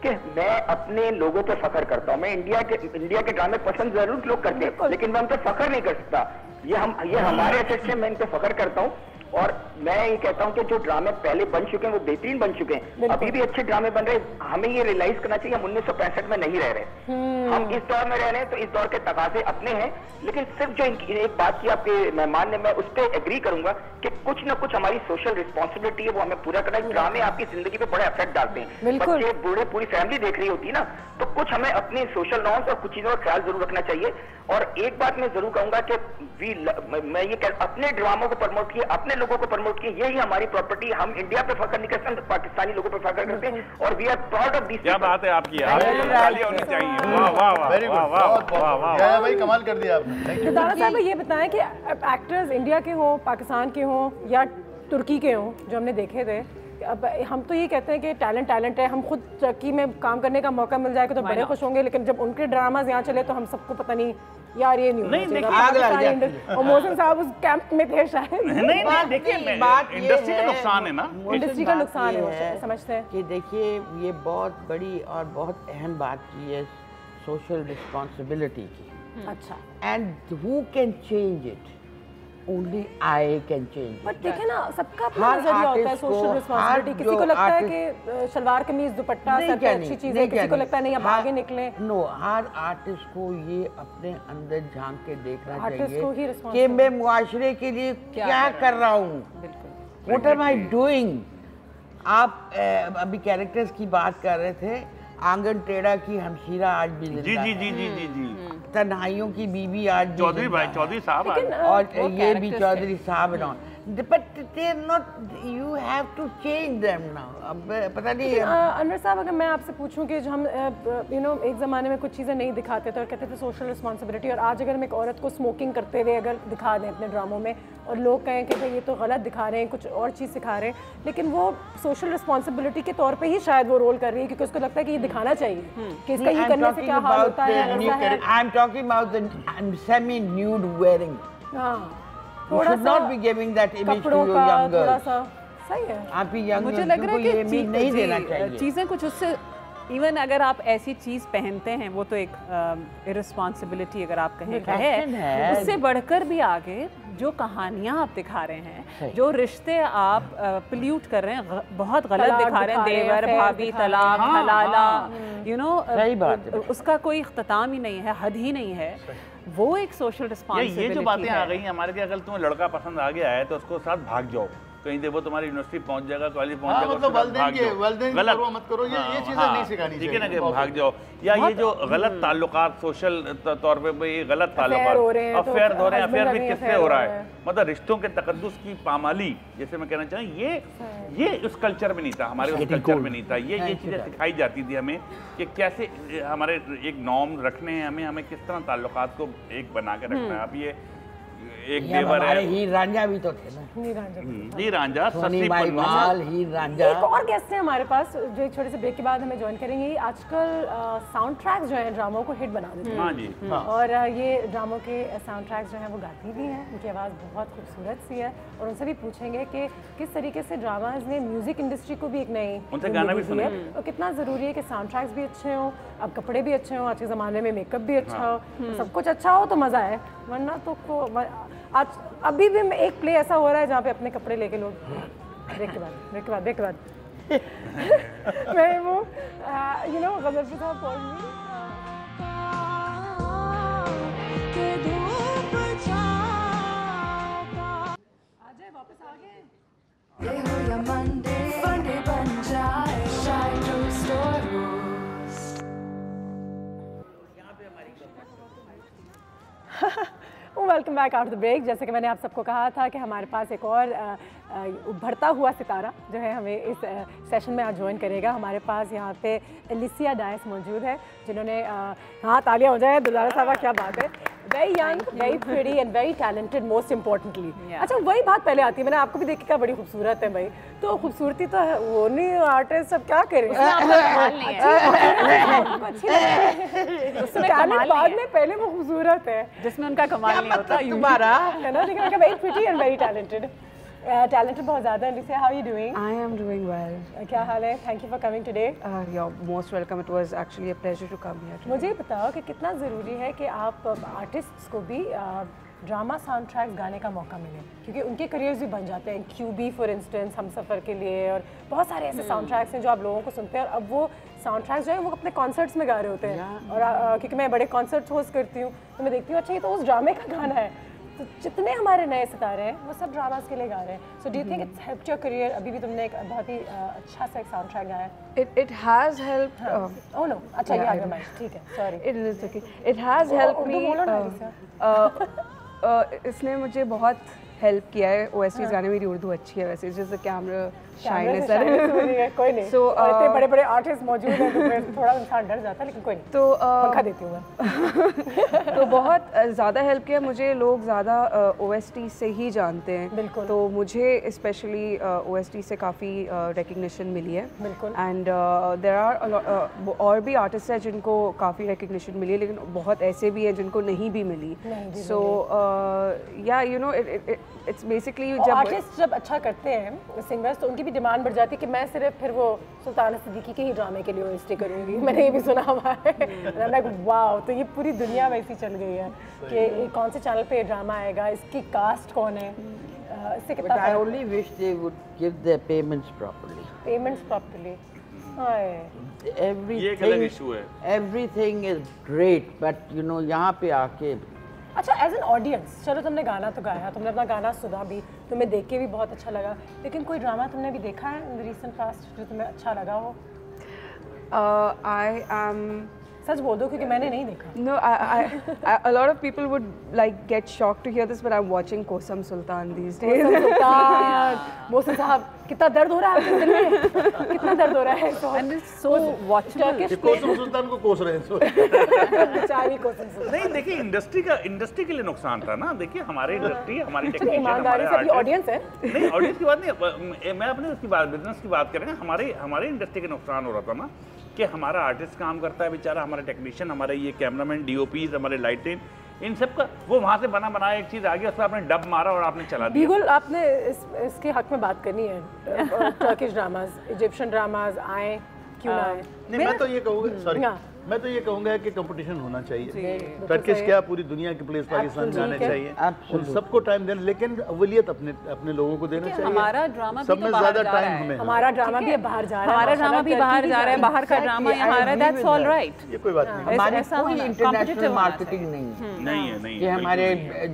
कि मैं अपने लोगों पे फख्र करता हूँ। मैं इंडिया के ड्रामे पसंद जरूर लोग करते हैं, लेकिन मैं उन पर फख्र नहीं कर सकता। ये हमारे असेट से मैं इन पे फख्र करता हूँ। और मैं ये कहता हूँ कि जो ड्रामे पहले बन चुके हैं वो बेहतरीन बन चुके हैं, अभी भी अच्छे ड्रामे बन रहे हैं। हमें ये रियलाइज करना चाहिए हम 1965 में नहीं रह रहे, हम इस दौर में रह रहे हैं, तो इस दौर के तकाजे अपने हैं। लेकिन सिर्फ जो एक बात की आपके मेहमान ने, मैं उस पर एग्री करूंगा कि कुछ ना कुछ हमारी सोशल रिस्पॉन्सिबिलिटी है, वो हमें पूरा करना है। ड्रामे आपकी जिंदगी पे बड़ा इफेक्ट डालते हैं, बच्चे बूढ़े पूरी फैमिली देख रही होती है ना, तो कुछ हमें अपनी सोशल नॉर्म्स और कुछ चीजों का ख्याल जरूर रखना चाहिए। और एक बात मैं जरूर कहूंगा कि मैं ये अपने ड्रामों को प्रमोट किए, अपने लोगों को प्रमोट किए, यही हमारी प्रॉपर्टी। हम इंडिया पे फख्र नहीं करते, हम पाकिस्तानी लोगों पे फख्र करते हैं, और we are proud of this. क्या बात है आपकी, तालियां होनी चाहिए। वाह वाह वाह, वेरी गुड, वाह वाह भाई कमाल कर दिया आपने। दादा साहब ये बताएं कि एक्टर्स इंडिया के हों, पाकिस्तान के हों या तुर्की के हों जो हमने देखे थे। अब हम तो ये कहते हैं कि टैलेंट है, हम खुद तुर्की में काम करने का मौका मिल जाएगा तो बड़े खुश होंगे, लेकिन जब उनके ड्रामाज यहाँ चले तो हम सबको पता नहीं यार ये नहीं और मोहसिन साहब उस कैंप में थे शायद। नहीं देखिए बात इंडस्ट्री का नुकसान है ना, इंडस्ट्री का नुकसान है, समझते हैं कि देखिए ये बहुत बड़ी और बहुत अहम बात की है सोशल रिस्पॉन्सिबिलिटी की। अच्छा, and who can change it? Only I can change it. But देखिए ना, सबका अपना नजरिया होता है सोशल रिस्पॉन्सिबिलिटी। किसी को लगता है कि शलवार कमीज दुपट्टा सर पे अच्छी चीज है, किसी को लगता है नहीं अब आगे निकले। नो, हर आर्टिस्ट को ये अपने अंदर झांक के देखना चाहिए कि मैं मुआशरे के लिए क्या कर रहा हूँ, व्हाट एम आई डूइंग। आप अभी कैरेक्टर्स की बात कर रहे थे, आंगन टेढ़ा की हमशीरा आज भी जिंदा है। जी। तन्हाइयों की बीबी आज भी चौधरी साहब और ये भी चौधरी साहब ना, but they are not, you have to change them now। अब पता नहीं अनवर साहब, अगर मैं आपसे पूछूं कि जो हम एक ज़माने में कुछ चीज़ें नहीं दिखाते थे और कहते थे सोशल रिस्पॉन्सिबिलिटी, और आज अगर हम एक औरत को स्मोकिंग करते हुए अगर दिखा दें अपने ड्रामों में और लोग कहें कि भाई ये तो गलत दिखा रहे हैं, कुछ और चीज़ सिखा रहे हैं, लेकिन वो सोशल रिस्पॉन्सिबिलिटी के तौर पर ही शायद वो रोल कर रही है क्योंकि उसको लगता है कि ये दिखाना चाहिए कि इसका ये करने से क्या हाल होता है। I am talking about the semi nude wearing. You should not be giving that image to your young girls। सही है, आप ही young मुझे लग रहा है कि नहीं देना चाहिए चीज़ें कुछ उससे। इवन अगर आप ऐसी चीज़ पहनते हैं वो तो एक इररिस्पॉन्सिबिलिटी अगर आप कहें है, उससे बढ़कर भी आगे जो कहानियाँ आप दिखा रहे हैं, जो रिश्ते आप पोल्यूट कर रहे हैं, बहुत गलत दिखा रहे हैं, देवर भाभी, तलाक, हलाला, यू नो, उसका कोई इख्तिताम ही नहीं है, हद ही नहीं है। वो एक सोशल रिस्पॉन्सिबिलिटी है। ये जो बातें आ गई हैं हमारे कि अगर तुम्हें लड़का पसंद आ गया है तो उसको साथ भाग जाओ, कहीं देखो तुम्हारी यूनिवर्सिटी पहुंच जाएगा, कॉलेज पहुंच जाएगा, मतलब गलत मत करो, ये चीजें नहीं सिखानी चाहिए, ठीक है ना, कि भाग जाओ। या ये जो गलत ताल्लुकात सोशल तौर पे ये गलत ताल्लुकात अफेयर हो रहे हैं, अफेयर भी किससे हो रहा है, मतलब रिश्तों के तकद्दुस की पामाली, जैसे मैं कहना चाहूँ, ये उस कल्चर में नहीं था, हमारे उस कल्चर में नहीं था। ये चीज़ें सिखाई जाती थी हमें कि कैसे हमारे एक नॉर्म रखने हैं, हमें किस तरह ताल्लुकात को एक बना के रखना है। अब ये एक देवर है, हीर रांझा भी तो थे ना, हीर रांझा, हीर रांझा। एक और गेस्ट है हमारे पास जो एक छोटे से ब्रेक के बाद हमें ज्वाइन करेंगे। आजकल साउंड ट्रैक्स जो है ड्रामों को हिट बना देते हैं। हाँ जी, और ये ड्रामों के साउंड ट्रैक्स जो है वो गाती भी हैं, उनकी आवाज़ बहुत खूबसूरत सी है, और उनसे भी पूछेंगे कि किस तरीके से ड्रामाज ने म्यूजिक इंडस्ट्री को भी एक नई उनसे गाना भी सुने, और कितना ज़रूरी है कि साउंड ट्रैक्स भी अच्छे हों, अब कपड़े भी अच्छे हों, आज के ज़माने में मेकअप भी अच्छा हो, सब कुछ अच्छा हो तो मज़ा है, वरना तो आज अभी भी एक प्ले ऐसा हो रहा है जहाँ पे अपने कपड़े लेके लोग ब्रेक के बाद मैं वो गजल साहब पढ़ welcome back after the break. जैसे कि मैंने आप सबको कहा था कि हमारे पास एक और उभरता हुआ सितारा जो है हमें इस सेशन में आज ज्वाइन करेगा। हमारे पास यहाँ पे एलिसिया डायस मौजूद है, जिन्होंने हाँ तालियां हो जाए दुलारा साहबा, क्या बात है, very young, very pretty and very talented most importantly. अच्छा, वही बात पहले आती है, मैंने आपको भी देखी क्या बड़ी खूबसूरत है भाई, तो खूबसूरती तो है वो नहीं, आर्टिस्ट सब क्या करें, बाद में पहले वो खूबसूरत है जिसमें उनका कमाल नहीं होता तुम्हारा है ना, लेकिन very pretty and very talented. Talented बहुत ज़्यादा है। Alicia, how are you doing? I am doing well. क्या हाल है? Thank you for coming today. You're most welcome. It was actually a pleasure to come here today. मुझे बताओ कि कितना ज़रूरी है कि आप आर्टिस्ट्स को भी ड्रामा साउंड ट्रैक्स गाने का मौका मिले, क्योंकि उनके करियर्स भी बन जाते हैं। QB फॉर इंस्टेंस, हम सफ़र के लिए, और बहुत सारे ऐसे साउंड ट्रैक्स हैं जो आप लोगों को सुनते हैं, और अब वो साउंड ट्रैक्स जो है वो अपने कॉन्सर्ट्स में गा रहे होते हैं। और क्योंकि मैं बड़े कॉन्सर्ट्स होस्ट करती हूँ तो मैं देखती हूँ अच्छा ये तो उस ड्रामे का गाना है, तो जितने हमारे नए सितारे हैं वो सब ड्रामास के लिए गा रहे हैं। So do you think it's helped your career? अभी भी तुमने एक बहुत ही अच्छा सा एक साउंड ट्रैक गाया है। It has helped. Oh no, अच्छा ये आ गया माइक, ठीक है, sorry. It is okay. It has helped me. इसने मुझे बहुत हेल्प किया है OSTs गाने। मेरी उर्दू अच्छी है वैसे, जस्ट द कैमरा शाइनेस कोई नहीं। So, इतने बड़े-बड़े आर्टिस्ट मौजूद हैं तो फिर थोड़ा इंसान डर जाता है, लेकिन कोई नहीं। तो पंखा देती हूँ मैं। तो बहुत ज़्यादा हेल्प किया मुझे, लोग ज़्यादा OST से ही जानते हैं। बिल्कुल। तो मुझे स्पेशली OST से काफ़ी रिकग्निशन मिली है। बिल्कुल। एंड देयर आर और भी आर्टिस्ट हैं जिनको काफ़ी रिकग्निशन मिली है, लेकिन बहुत ऐसे भी हैं जिनको नहीं भी मिली। सो या यू नो इट्स बेसिकली जब आर्टिस्ट जब अच्छा करते हैं सिंगर्स, तो उनकी भी डिमांड बढ़ जाती है कि मैं सिर्फ फिर वो सुल्तान सिद्दीकी के ही ड्रामे के लिए OST करूँगी। मैंने ये भी सुना हुआ है। लाइक वाओ, तो ये पूरी दुनिया वैसी चल गई है कि कौन से चैनल पे ड्रामा आएगा, इसकी कास्ट कौन है, इससे कितना। But I only wish they would give their payments properly. Payments properly. Everything is great, but you know यहाँ पे आके। अच्छा, एज एन ऑडियंस, चलो तुमने गाना तो गाया, तुमने अपना गाना सुना भी, तुम्हें देख के भी बहुत अच्छा लगा, लेकिन कोई ड्रामा तुमने भी देखा है इन द रीसेंट पास्ट जो तुम्हें अच्छा लगा हो? आई एम सच बोल दो क्योंकि मैंने नहीं देखा। No, a lot of people would like get shocked to hear this, but I'm watching Kosam Sultan these days. Kosam Sultan, Mohsin साहब, कितना दर्द हो रहा है आपके दिल में? कितना दर्द हो रहा है? And it's so watchable. कोसम सुल्तान को कोस रहे हैं। बेचारी कोसम सुल्तान। नहीं देखिए, इंडस्ट्री के लिए नुकसान था ना। देखिए हमारे इंडस्ट्री, हमारे टेक्नीशियन, ईमानदारी से अपनी ऑडियंस है। नहीं, ऑडियंस की बात नहीं, मैं अपने उसकी बात, बिजनेस की बात कर रहे हैं। हमारे इंडस्ट्री के नुकसान हो रहा था ना कि हमारा आर्टिस्ट काम करता है बेचारा, हमारा टेक्नीशियन, हमारे ये कैमरामैन, DOPs, हमारे लाइटिंग, इन सब का वो वहाँ से बना बनाया एक चीज़ आ गया, उसमें आपने डब मारा और आपने चला दिया। बिल्कुल, आपने इसके हक में बात करनी है। टर्किश ड्रामाज, इजिप्शियन ड्रामाज आए क्यों ना आए? नहीं, मैं तो ये कहूँगा, सॉरी, मैं तो ये कहूँगा कि कंपटीशन होना चाहिए। टर्किश क्या, पूरी दुनिया के प्लेस पाकिस्तान में आने चाहिए, उन सबको टाइम देना, लेकिन अव्वलियत अपने लोगों को देना चाहिए। हमारा ड्रामा सब में ज्यादा टाइम हमें, हमारा ड्रामा भी बाहर जा रहा है, हमारा ड्रामा भी बाहर जा रहा है, बाहर का ड्रामा यहाँ आ रहा है, दैट्स ऑल राइट। ये कोई बात नहीं, हमारे कोई इंटरनेशनल मार्केटिंग नहीं है कि हमारे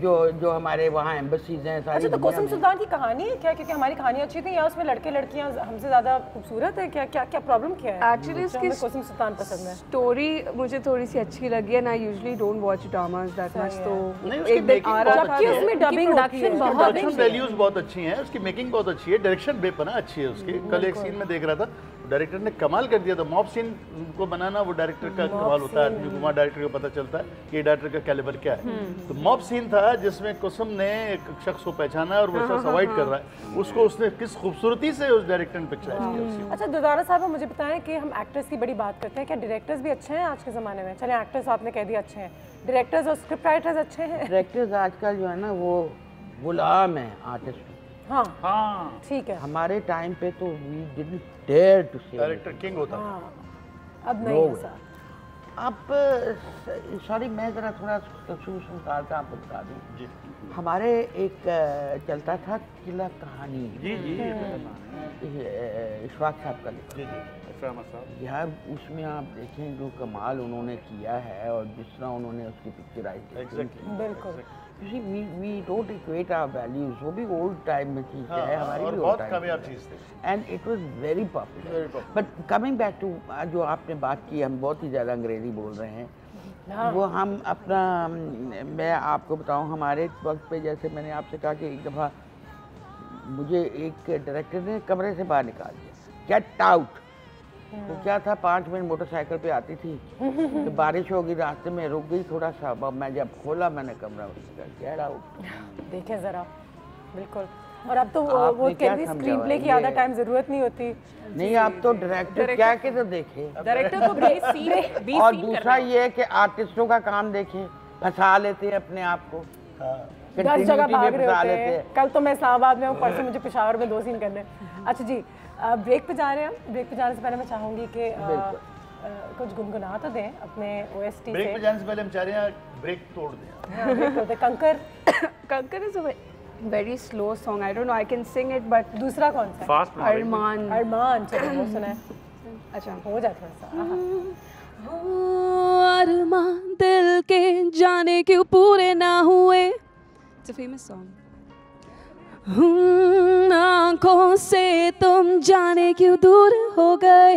जो हमारे वहाँ एम्बसीज हैं सारी। अच्छा, तो कोसम सुल्तान की कहानी है क्या? क्योंकि हमारी कहानी अच्छी थी, या उसमें लड़के लड़कियाँ हमसे ज्यादा खूबसूरत है? क्या प्रॉब्लम क्या है? एक्चुअली उसकी कोसम सुल्तान पसंद है, स्टोरी मुझे थोड़ी सी अच्छी लगी है। I usually don't watch dramas that much, तो एक दिन आ रहा था, उसमें डबिंग प्रोडक्शन प्रोडक्शन वैल्यूज बहुत अच्छी हैं, उसकी मेकिंग बहुत अच्छी है, डायरेक्शन बेपना अच्छी है उसकी। कल एक सीन में देख रहा था, डायरेक्टर ने कमाल कर दिया था। मॉब सीन को बनाना वो डायरेक्टर का कमाल होता है, आदमी को वहाँ डायरेक्टर को पता चलता है कि डायरेक्टर का कैलिबर क्या है। तो मॉब सीन था जिसमें कुसुम ने एक शख्स को पहचाना और वो शख्स अवॉइड कर रहा है उसको, उसने किस खूबसूरती से उस डायरेक्टर ने पिक्चराइज किया। अच्छा, दुदारा साहब, मुझे बताएं कि हम एक्टर्स की बड़ी बात करते हैं, क्या डायरेक्टर्स भी अच्छे हैं आज के ज़माने में? चले, एक्टर्स आपने कह दिया अच्छे हैं, डायरेक्टर्स और स्क्रिप्ट राइटर्स अच्छे हैं? डायरेक्टर्स आजकल जो है ना वो गुलाम है आर्टिस्ट। हाँ, ठीक है। हमारे टाइम पे तो वी डिडंट डेयर टू से डायरेक्टर किंग होता है। अब नहीं ऐसा। अब सॉरी, मैं ज़रा थोड़ा खसूस निकाल का आपको बता दूँ जी। हमारे एक चलता था किला कहानी, इशफाक साहब का लिखा यार, उसमें आप देखें जो कमाल उन्होंने किया है और जिस तरह उन्होंने उसकी पिक्चराइज की। बिल्कुल। You see, we don't equate our values. वो भी old time में चीज़ है, हमारी भी बहुत कामयाब चीज़ थी। And it was very popular. But coming back to जो आपने बात की, हम बहुत ही ज़्यादा अंग्रेज़ी बोल रहे हैं। वो हम अपना, मैं आपको बताऊं, हमारे वक्त पे जैसे मैंने आपसे कहा कि एक दफ़ा मुझे एक डायरेक्टर ने कमरे से बाहर निकाल दिया, गेट आउट। तो क्या था, 5 मिनट मोटरसाइकिल पे आती थी, तो बारिश होगी, रास्ते में रुक गई थोड़ा सा, मैं जब खोला मैंने कमरा, गेट आउट। देखें ज़रा, बिल्कुल। और अब तो वो कहते स्क्रीन प्ले की ज़्यादा टाइम ज़रूरत नहीं होती। नहीं, आप तो डायरेक्टर क्या के तो देखे, डायरेक्टर को 20 सीन और दूसरा ये है कि आर्टिस्टों का काम देखे, फंसा लेते हैं अपने आप को, 10 जगह भाग रहे होते हैं। कल तो मैं इस्लामाबाद में हूँ, परसों मुझे पेशावर में 2 सीन करने। अच्छा जी, ब्रेक पे जा रहे हैं। ब्रेक पे जाने से पहले मैं चाहूँगी कि कुछ गुनगुना तो दें अपने OST से। ब्रेक पे जाने से पहले हम चाह रहे हैं ब्रेक तोड़ दें। कंकर is a very slow song. I don't know. I can sing it, but दूसरा कौन सा? Fast अरमान, चलो वो सुना है। अच्छा, हो जाए थोड़ा सा। अरमान दिल के जाने क्यों पूरे ना हुए। It's a famous song. आँखों से तुम जाने क्यों दूर हो गए,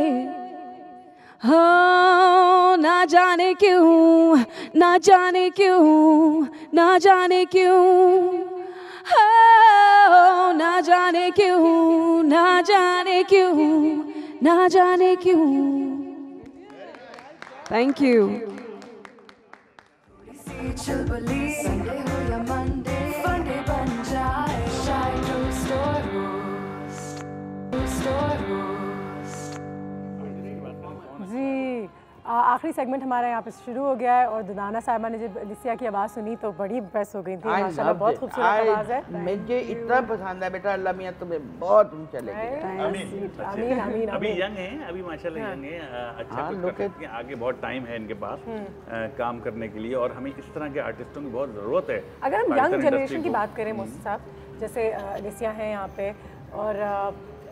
हाँ ना जाने क्यों, ना जाने क्यों, ना जाने क्यों, हाँ जाने क्यों, ना जाने क्यों, ना जाने क्यों। Thank you. चुलबुली संडे हो या मंडे, फंडे बन जाए शायद जी। आखिरी सेगमेंट हमारा यहाँ पे शुरू हो गया है और दुदाना साहिबा ने जब अलिसिया की आवाज़ सुनी तो बड़ी इम्प्रेस हो गई थी। माशाल्लाह बहुत खूबसूरत आवाज़ है। मुझे इतना पसंद है बेटा, अल्लाह मियां तुम्हें बहुत ऊंचा लेके जाए। आमीन आमीन। अभी यंग हैं, अभी माशाल्लाह यंग हैं, अच्छा कुछ कर सकते हैं, आगे बहुत टाइम है इनके पास काम करने के लिए और हमें इस तरह के आर्टिस्टों की बहुत ज़रूरत है। अगर हम यंग जनरेशन की बात करें मोहसिन साहब, जैसे अलिसिया हैं यहाँ पे, और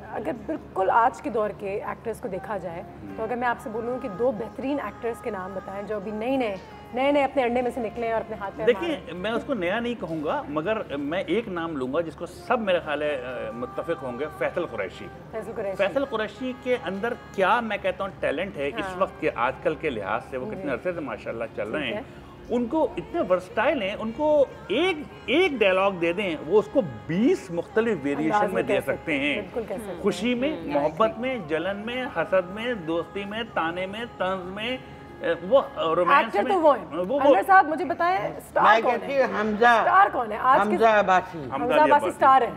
अगर बिल्कुल आज के दौर के एक्टर्स को देखा जाए तो अगर मैं आपसे बोलूँ कि 2 बेहतरीन एक्टर्स के नाम बताएं जो अभी नए अपने अंडे में से निकले और अपने हाथ पे। देखिए मैं उसको नया नहीं कहूँगा, मगर मैं एक नाम लूँगा जिसको सब मेरे ख्याल है मुत्तफिक होंगे, फैसल कुरैशी। फैसल कुरैशी के अंदर क्या मैं कहता हूँ टैलेंट है इस वक्त के आजकल के लिहाज से, वो कितने अरसे से माशाल्लाह चल रहे हैं, उनको इतने वर्सटाइल हैं, उनको एक डायलॉग दे दें वो उसको 20 मुख्तलिफ वेरिएशन में दे सकते हैं। खुशी में, मोहब्बत में, जलन में, हसद में, दोस्ती में, ताने में, तंज में, वो रोमांस में। तो वो अनवर साहब मुझे बताएं स्टार कौन है? हमजा। स्टार कौन है आज? हमजा अब्बासी। हमजा अब्बासी स्टार है।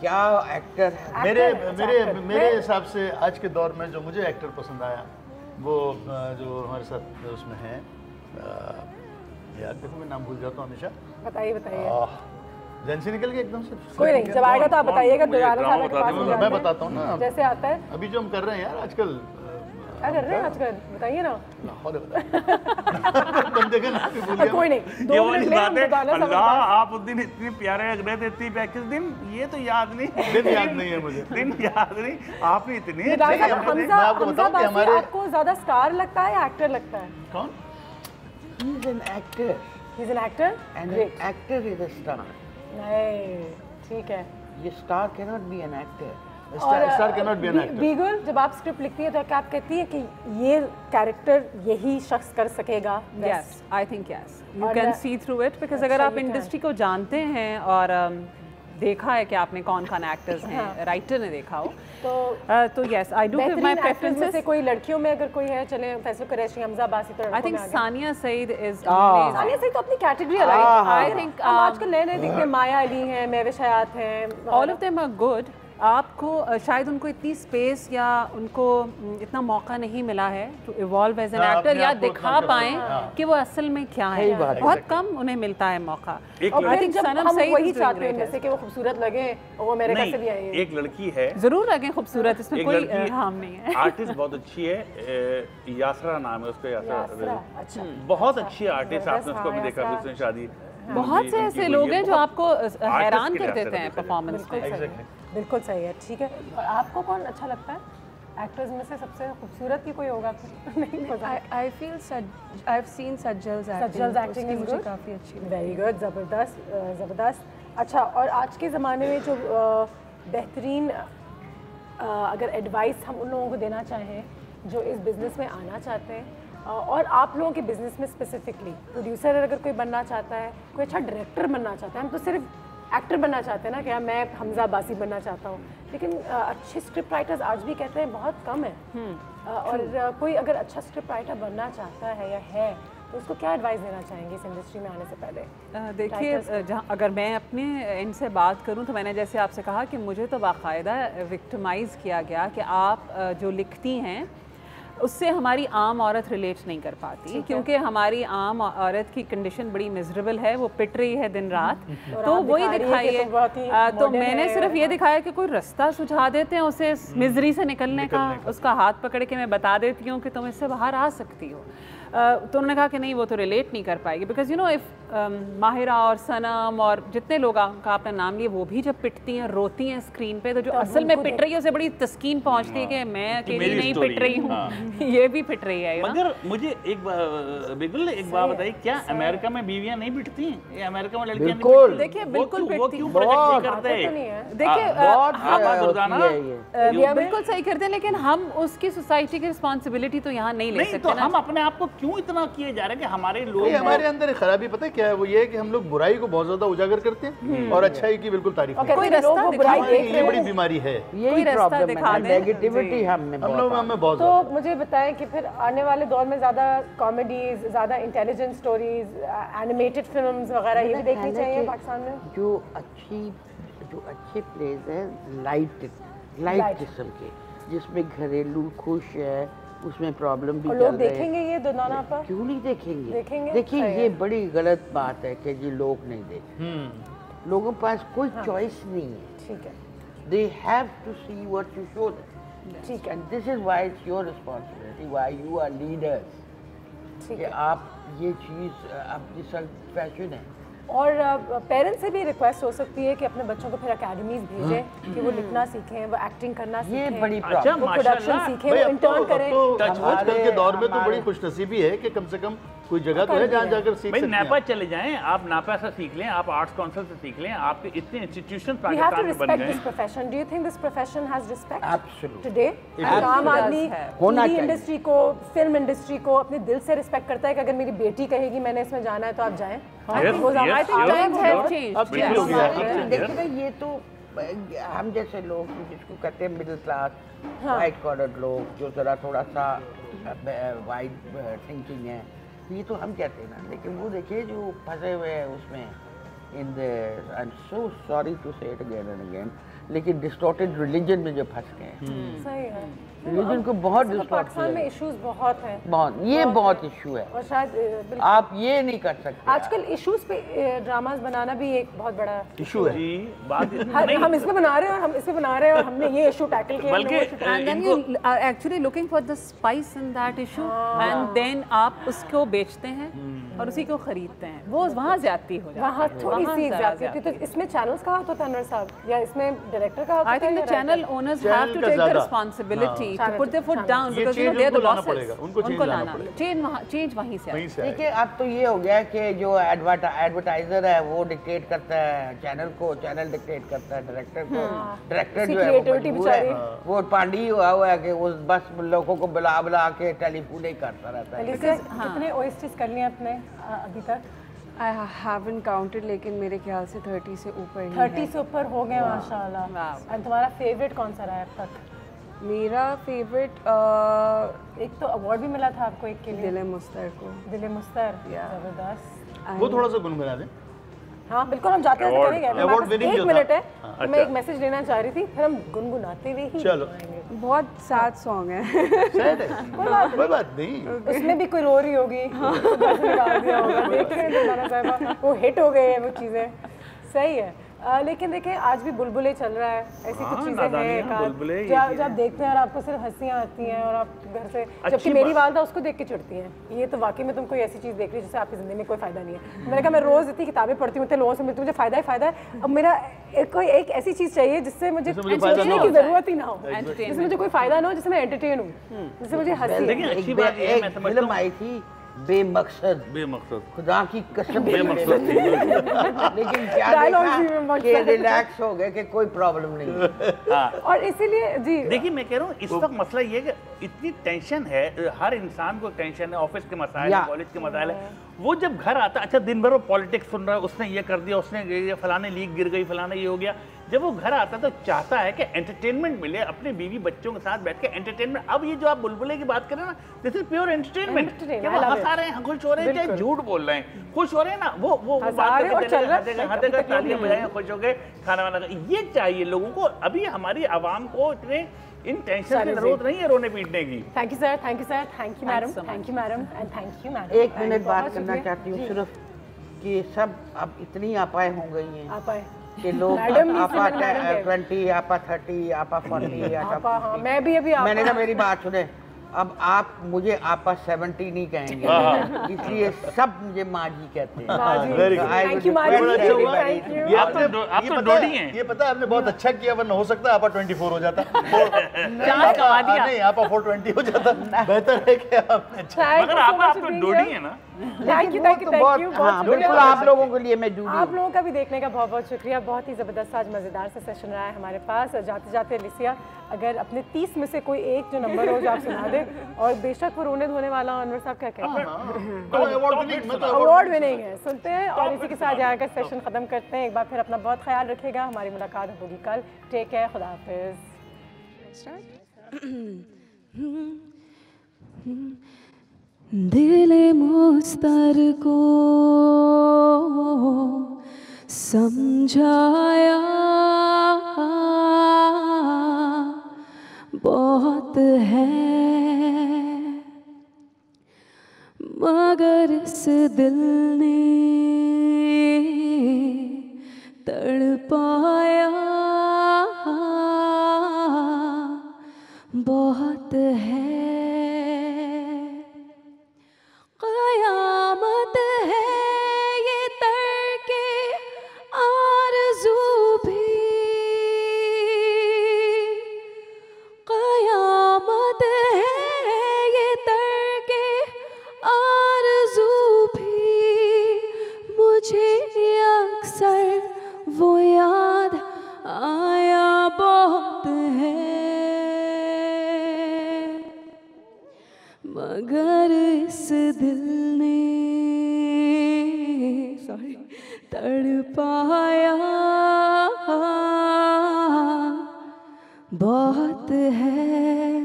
क्या एक्टर है। मेरे हिसाब से आज के दौर में जो मुझे एक्टर पसंद आया वो जो हमारे साथ उसमें है, यार देखो मैं नाम भूल जाता हूँ हमेशा। बताइए जैन से निकल के एकदम से। कोई नहीं, जब आएगा तो आप बताइएगा। मैं बताता हूँ ना जैसे आता है। अभी जो हम कर रहे हैं यार आजकल, क्या कर रहे हैं आजकल बताइए ना। तुम देखे ना कोई नहीं, 2 मिनट में हम बताना। अल्लाह आप उस दिन इतने प्यारे लग रहे थे, इतनी किस दिन ये तो याद नहीं, दिन याद नहीं है मुझे, दिन याद नहीं। आपने इतने आपको ज्यादा स्टार लगता है या एक्टर लगता है? कौन? He's an actor. He's an actor? And an actor is a star. नहीं, ठीक है। ये star cannot be an actor. Star cannot be an actor. Beagle, जब आप स्क्रिप्ट लिखती हैं तो क्या आप कहती हैं कि ये कैरेक्टर यही शख्स कर सकेगा? Yes, I think yes. You can see through it because अगर आप इंडस्ट्री को जानते हैं और देखा है कि आपने कौन एक्टर्स हैं, राइटर ने देखा हो तो yes I do give my preferences. से कोई लड़कियों में अगर कोई है, चले फैसल कुरैशी, हमजा अब्बासी, तो I think Sania Saeed is Sania Saeed तो अपनी कैटेगरी है, राइट? आई थिंक आजकल नए दिखते हैं, माया अली हैं, महविश हयात हैं, all of them are good. आपको शायद उनको इतनी स्पेस या उनको इतना मौका नहीं मिला है to evolve as an actor या दिखा पाएं कि वो असल में क्या है, बहुत कम उन्हें मिलता है मौका। आई थिंक सनम सईद वही चाहते हैं उनमें से कि वो खूबसूरत लगे और वो अमेरिका से भी आई है। एक लड़की है, जरूर लगे खूबसूरत, इसमें कोई हार्म नहीं है। आर्टिस्ट बहुत अच्छी है, यासरा नाम है उसका, यासरा बहुत अच्छी आर्टिस्ट, आपने उसको भी देखा, उसने शादी। बहुत से ऐसे लोग हैं जो आपको हैरान कर देते हैं परफॉर्मेंस में। बिल्कुल सही है, ठीक है। और आपको कौन अच्छा लगता है एक्टर्स में से? सबसे खूबसूरत ही कोई होगा? नहीं पता। I feel I have seen Sajal's acting is good, काफ़ी अच्छी, वेरी गुड, ज़बरदस्त। अच्छा, और आज के ज़माने में जो बेहतरीन अगर एडवाइस हम उन लोगों को देना चाहें जो इस बिज़नेस में आना चाहते हैं और आप लोगों के बिज़नेस में स्पेसिफिकली प्रोड्यूसर अगर कोई बनना चाहता है, कोई अच्छा डायरेक्टर बनना चाहता है, हम तो सिर्फ एक्टर बनना चाहते हैं ना, क्या मैं हमजा अब्बासी बनना चाहता हूँ, लेकिन अच्छे स्क्रिप्ट राइटर्स आज भी कहते हैं बहुत कम है। और कोई अगर अच्छा स्क्रिप्ट राइटर बनना चाहता है या है तो उसको क्या एडवाइस देना चाहेंगे इस इंडस्ट्री में आने से पहले? देखिए, जहाँ अगर मैं अपने इनसे बात करूँ तो मैंने जैसे आपसे कहा कि मुझे तो बाकायदा विक्टिमाइज़ किया गया कि आप जो लिखती हैं उससे हमारी आम औरत रिलेट नहीं कर पाती, क्योंकि हमारी आम औरत की कंडीशन बड़ी मिजरेबल है, वो पिट रही है दिन रात। तो वही दिखाइए, तो मैंने सिर्फ ये दिखाया कि कोई रास्ता सुझा देते हैं उसे मिजरी से निकलने का, उसका हाथ पकड़ के मैं बता देती हूँ कि तुम इससे बाहर आ सकती हो। तो उन्होंने कहा कि नहीं, वो तो रिलेट नहीं कर पाएगी, because you know if Mahira और सनम और जितने लोग का आपने नाम लिए, वो भी जब पिटती हैं, रोती हैं स्क्रीन पे, तो जो असल में पिट रही है उसे बड़ी तस्कीन पहुंचती है कि मैं अकेली नहीं पिट रही हूँ, ये भी फिट रही है। मगर मुझे एक बिल्कुल एक बात बताइए, क्या अमेरिका में बीवियां नहीं पिटती हैं? ये अमेरिका में लड़कियां बिल्कुल, देखिए बिल्कुल वो क्यों प्रोजेक्ट नहीं करते? देखिए हम बिल्कुल सही करते हैं, लेकिन हम उसकी सोसाइटी की रिस्पॉन्सिबिलिटी तो यहाँ नहीं ले सकते। तो हम अपने आप को क्यों इतना किए जा रहे हैं कि हमारे लोग, हमारे अंदर एक खराबी पता है क्या है, वो ये है कि हम लोग बुराई को बहुत ज्यादा उजागर करते हैं और अच्छाई की बिल्कुल तारीफ करते हैं। ये बड़ी बीमारी है, यही प्रॉब्लम है, नेगेटिविटी हम लोग में बहुत। तो मुझे बताएं कि फिर आने वाले दौर में ज्यादा कॉमेडीज, ज्यादा इंटेलिजेंट स्टोरीज, एनिमेटेड फिल्म्स वगैरह ये भी देखनी चाहिए पाकिस्तान में। जो अच्छे प्लेज हैं लाइट किस्म के, जिसमें घरेलू खुश है, उसमें प्रॉब्लम भी लोग देखेंगे ये दोनों पर? क्यों नहीं देखेंगे? देखिए ये बड़ी गलत बात है कि जी लोग नहीं देखते। लोगों के पास कोई चॉइस नहीं है। ठीक है, they have to see what you show them. ठीक है, and this is why it's your responsibility, why you are leaders. कि आप ये चीज़ अब जिस फैशन है। और पेरेंट्स से भी रिक्वेस्ट हो सकती है कि अपने बच्चों को फिर अकेडमीज भेजें कि वो लिखना सीखें, वो एक्टिंग करना सीखें, ये बड़ी वो प्रोडक्शन सीखें, वो इंटर्न करें। आजकल के दौर में तो बड़ी खुशनसीबी है कि कम से कम कोई जगह तो है जहाँ जाकर सीख सकते हैं। नापा चले जाएं, आप नापा से सीख लें, आप आर्ट्स काउंसिल से सीख लें, आपके इतने इंस्टीट्यूशन पाकिस्तान में बन गए। Profession, do you think this profession has respect absolutely today? आम आदमी टीवी इंडस्ट्री को, फिल्म इंडस्ट्री को अपने दिल से रिस्पेक्ट करता है कि अगर मेरी बेटी कहेगी मैंने इसमें जाना है तो आप जाएं। देखिए ये तो हम जैसे लोग जिसको कहते हैं मिडिल क्लास, वाइट कॉलर लोग, जो जरा थोड़ा सा वाइट थिंकिंग है, ये तो हम कहते हैं ना। लेकिन वो देखिए जो फंसे हुए हैं उसमें, in the, I am so sorry to say it again and again, लेकिन डिस्टॉर्टेड रिलीजन में जो फंस गए हैं। सही है, रिलीजन को बहुत पाकिस्तान में इश्यूज बहुत हैं, बहुत इशू है और शायद आप ये नहीं कर सकते। आजकल इश्यूज पे ड्रामास बनाना भी एक बहुत बड़ा इशू है। हम इसमें बना रहे हैं और हम इसमें बना रहे हैं और हमने ये इशू टैकल किया, बल्कि actually looking for the spice in that issue and then आप उसको बेचते हैं और उसी को खरीदते हैं, वो वहाँ ज्यादती हो जाती है, वहाँ थोड़ी सी ज्यादती। तो इसमें चैनल्स का हाथ होता है अनवर साहब, या इसमें डायरेक्टर का हाथ होता है? I think the channel owners have to take the responsibility to put their foot down because you know they're the bosses. उनको लाना, चेंज वहीं से। देखिए अब तो ये हो गया कि जो एडवर्टाइजर है वो डिक्टेट करता है चैनल को, चैनल डिक्टेट करता है डायरेक्टर को, डायरेक्टर जो है वो पांडी हुआ है कि वो बस लोगों को बुला के टेलीफोन ही करता रहता है। कितने ओएसटीज कर लिए आपने अभी तक? I haven't counted, लेकिन मेरे ख्याल से 30 से ऊपर ही 30 से ऊपर हो गए माशाल्लाह। और तुम्हारा फेवरेट कौन सा रहा है अब तक? मेरा फेवरेट एक तो अवार्ड भी मिला था आपको एक के लिए, दिल मुस्तर को। दिल मुस्तर, जबरदस्त। वो थोड़ा सा गुनगुना दें। हाँ बिल्कुल, हम जाते हैं करेंगे। एक मिनट है, मैं एक मैसेज लेना चाह रही थी, फिर हम गुनगुनाते हुए ही चलो। बहुत सैड सॉन्ग है। कोई बात नहीं, उसमें भी कोई रो रही होगी, निकाल दिया होगा, देखते हैं वो हिट हो गए हैं वो चीज़ें। सही है, लेकिन देखिए आज भी बुलबुले चल रहा है, ऐसी कुछ चीजें हैं जब देखते हैं और आपको सिर्फ हंसियां आती हैं और आप घर से, जबकि मेरी वालदा उसको देख के चिढ़ती हैं, ये तो वाकई में तुम कोई ऐसी चीज़ देख रही है जिससे आपकी ज़िंदगी में कोई फ़ायदा नहीं है। मैंने कहा मैं रोज़ इतनी किताबें पढ़ती हूँ, इतने लोगों से मिलती हूँ, मुझे फ़ायदा ही फ़ायदा है। अब मेरा कोई एक ऐसी चीज़ चाहिए जिससे मुझे सोचने की ज़रूरत ही ना हो, जिससे मुझे कोई फ़ायदा ना हो, जिससे मैं एंटरटेन हूँ, जिससे मुझे हंसी। फिल्म आई थी बेमकसद खुदा की कसम बेमकसद थी, लेकिन क्या देखा कि रिलैक्स हो गए कि कोई प्रॉब्लम नहीं। और इसीलिए जी देखिए मैं कह रहा हूँ इस वक्त मसला ये है कि इतनी टेंशन है, हर इंसान को टेंशन है, ऑफिस के मसाइल है, कॉलेज के मसाइल है, वो जब घर आता अच्छा दिन भर वो पॉलिटिक्स सुन रहा है, उसने ये कर दिया, उसने फलाने लीक गिर गई, फलाने ये हो गया। जब वो घर आता तो चाहता है कि एंटरटेनमेंट मिले, अपने बीवी बच्चों के साथ बैठ के एंटरटेनमेंट। अब ये जो आप बुलबुले की बात कर रहे हैं ना, दिस इज प्योर एंटरटेनमेंट, कि वो हंसा रहे हैं, खुश हो रहे हैं, चाहे झूठ बोल रहे हैं, खुश हो रहे हैं ना, वो बात करके तालियां बजाएं, खुश हो गए, खाना वाना। ये चाहिए लोगों को, अभी हमारी आवाम को इतने इन टेंशन की जरूरत नहीं है रोने पीटने की। Thank you sir, thank you sir, thank you madam, thank you madam and thank you madam. एक मिनट बात करना चाहती हूँ सिर्फ कि सब अब इतनी आपाएं हो गई हैं, आपाएं कि लोग आपा 20, आपा 30, आपा 40, मैं भी अभी मैंने कहा मेरी बात सुने, अब आप मुझे आपा 70 नहीं कहेंगे, इसलिए सब मुझे माँ जी कहते हैं। ये पता है आपने बहुत अच्छा किया, वरना हो सकता है आपा 24 हो जाता, नहीं आपा 420 हो जाता। बेहतर है कि आपने मगर आप तो डोडी है ना। थैंक यू बिल्कुल, आप लोगों के लिए मैं डूडी। आप लोगों का भी देखने का बहुत बहुत शुक्रिया। बहुत ही ज़बरदस्त आज मज़ेदार सा सेशन रहा है हमारे पास। जाते जाते लिसिया, अगर अपने 30 में से कोई एक जो नंबर हो जो आप सुना दे, और बेशक वो रोने धोने वाला अनवर साहब क्या कहते हैं, अवार्ड विनिंग है, सुनते हैं और इसी के साथ जाकर सेशन ख़त्म करते हैं। एक बार फिर अपना बहुत ख्याल रखिएगा, हमारी मुलाकात होगी कल। टेक केयर, खुदा हाफिज़। दिल मुस्तर को समझाया बहुत है, मगर इस दिल ने तड़पाया बहुत है। क़यामत है ये तर्के आरज़ू भी, क़यामत है ये तर्के आरज़ू भी, मुझे अक्सर वो याद आया बहुत है, मगर इस दिल ने तड़पाया बहुत है।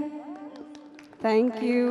Thank you.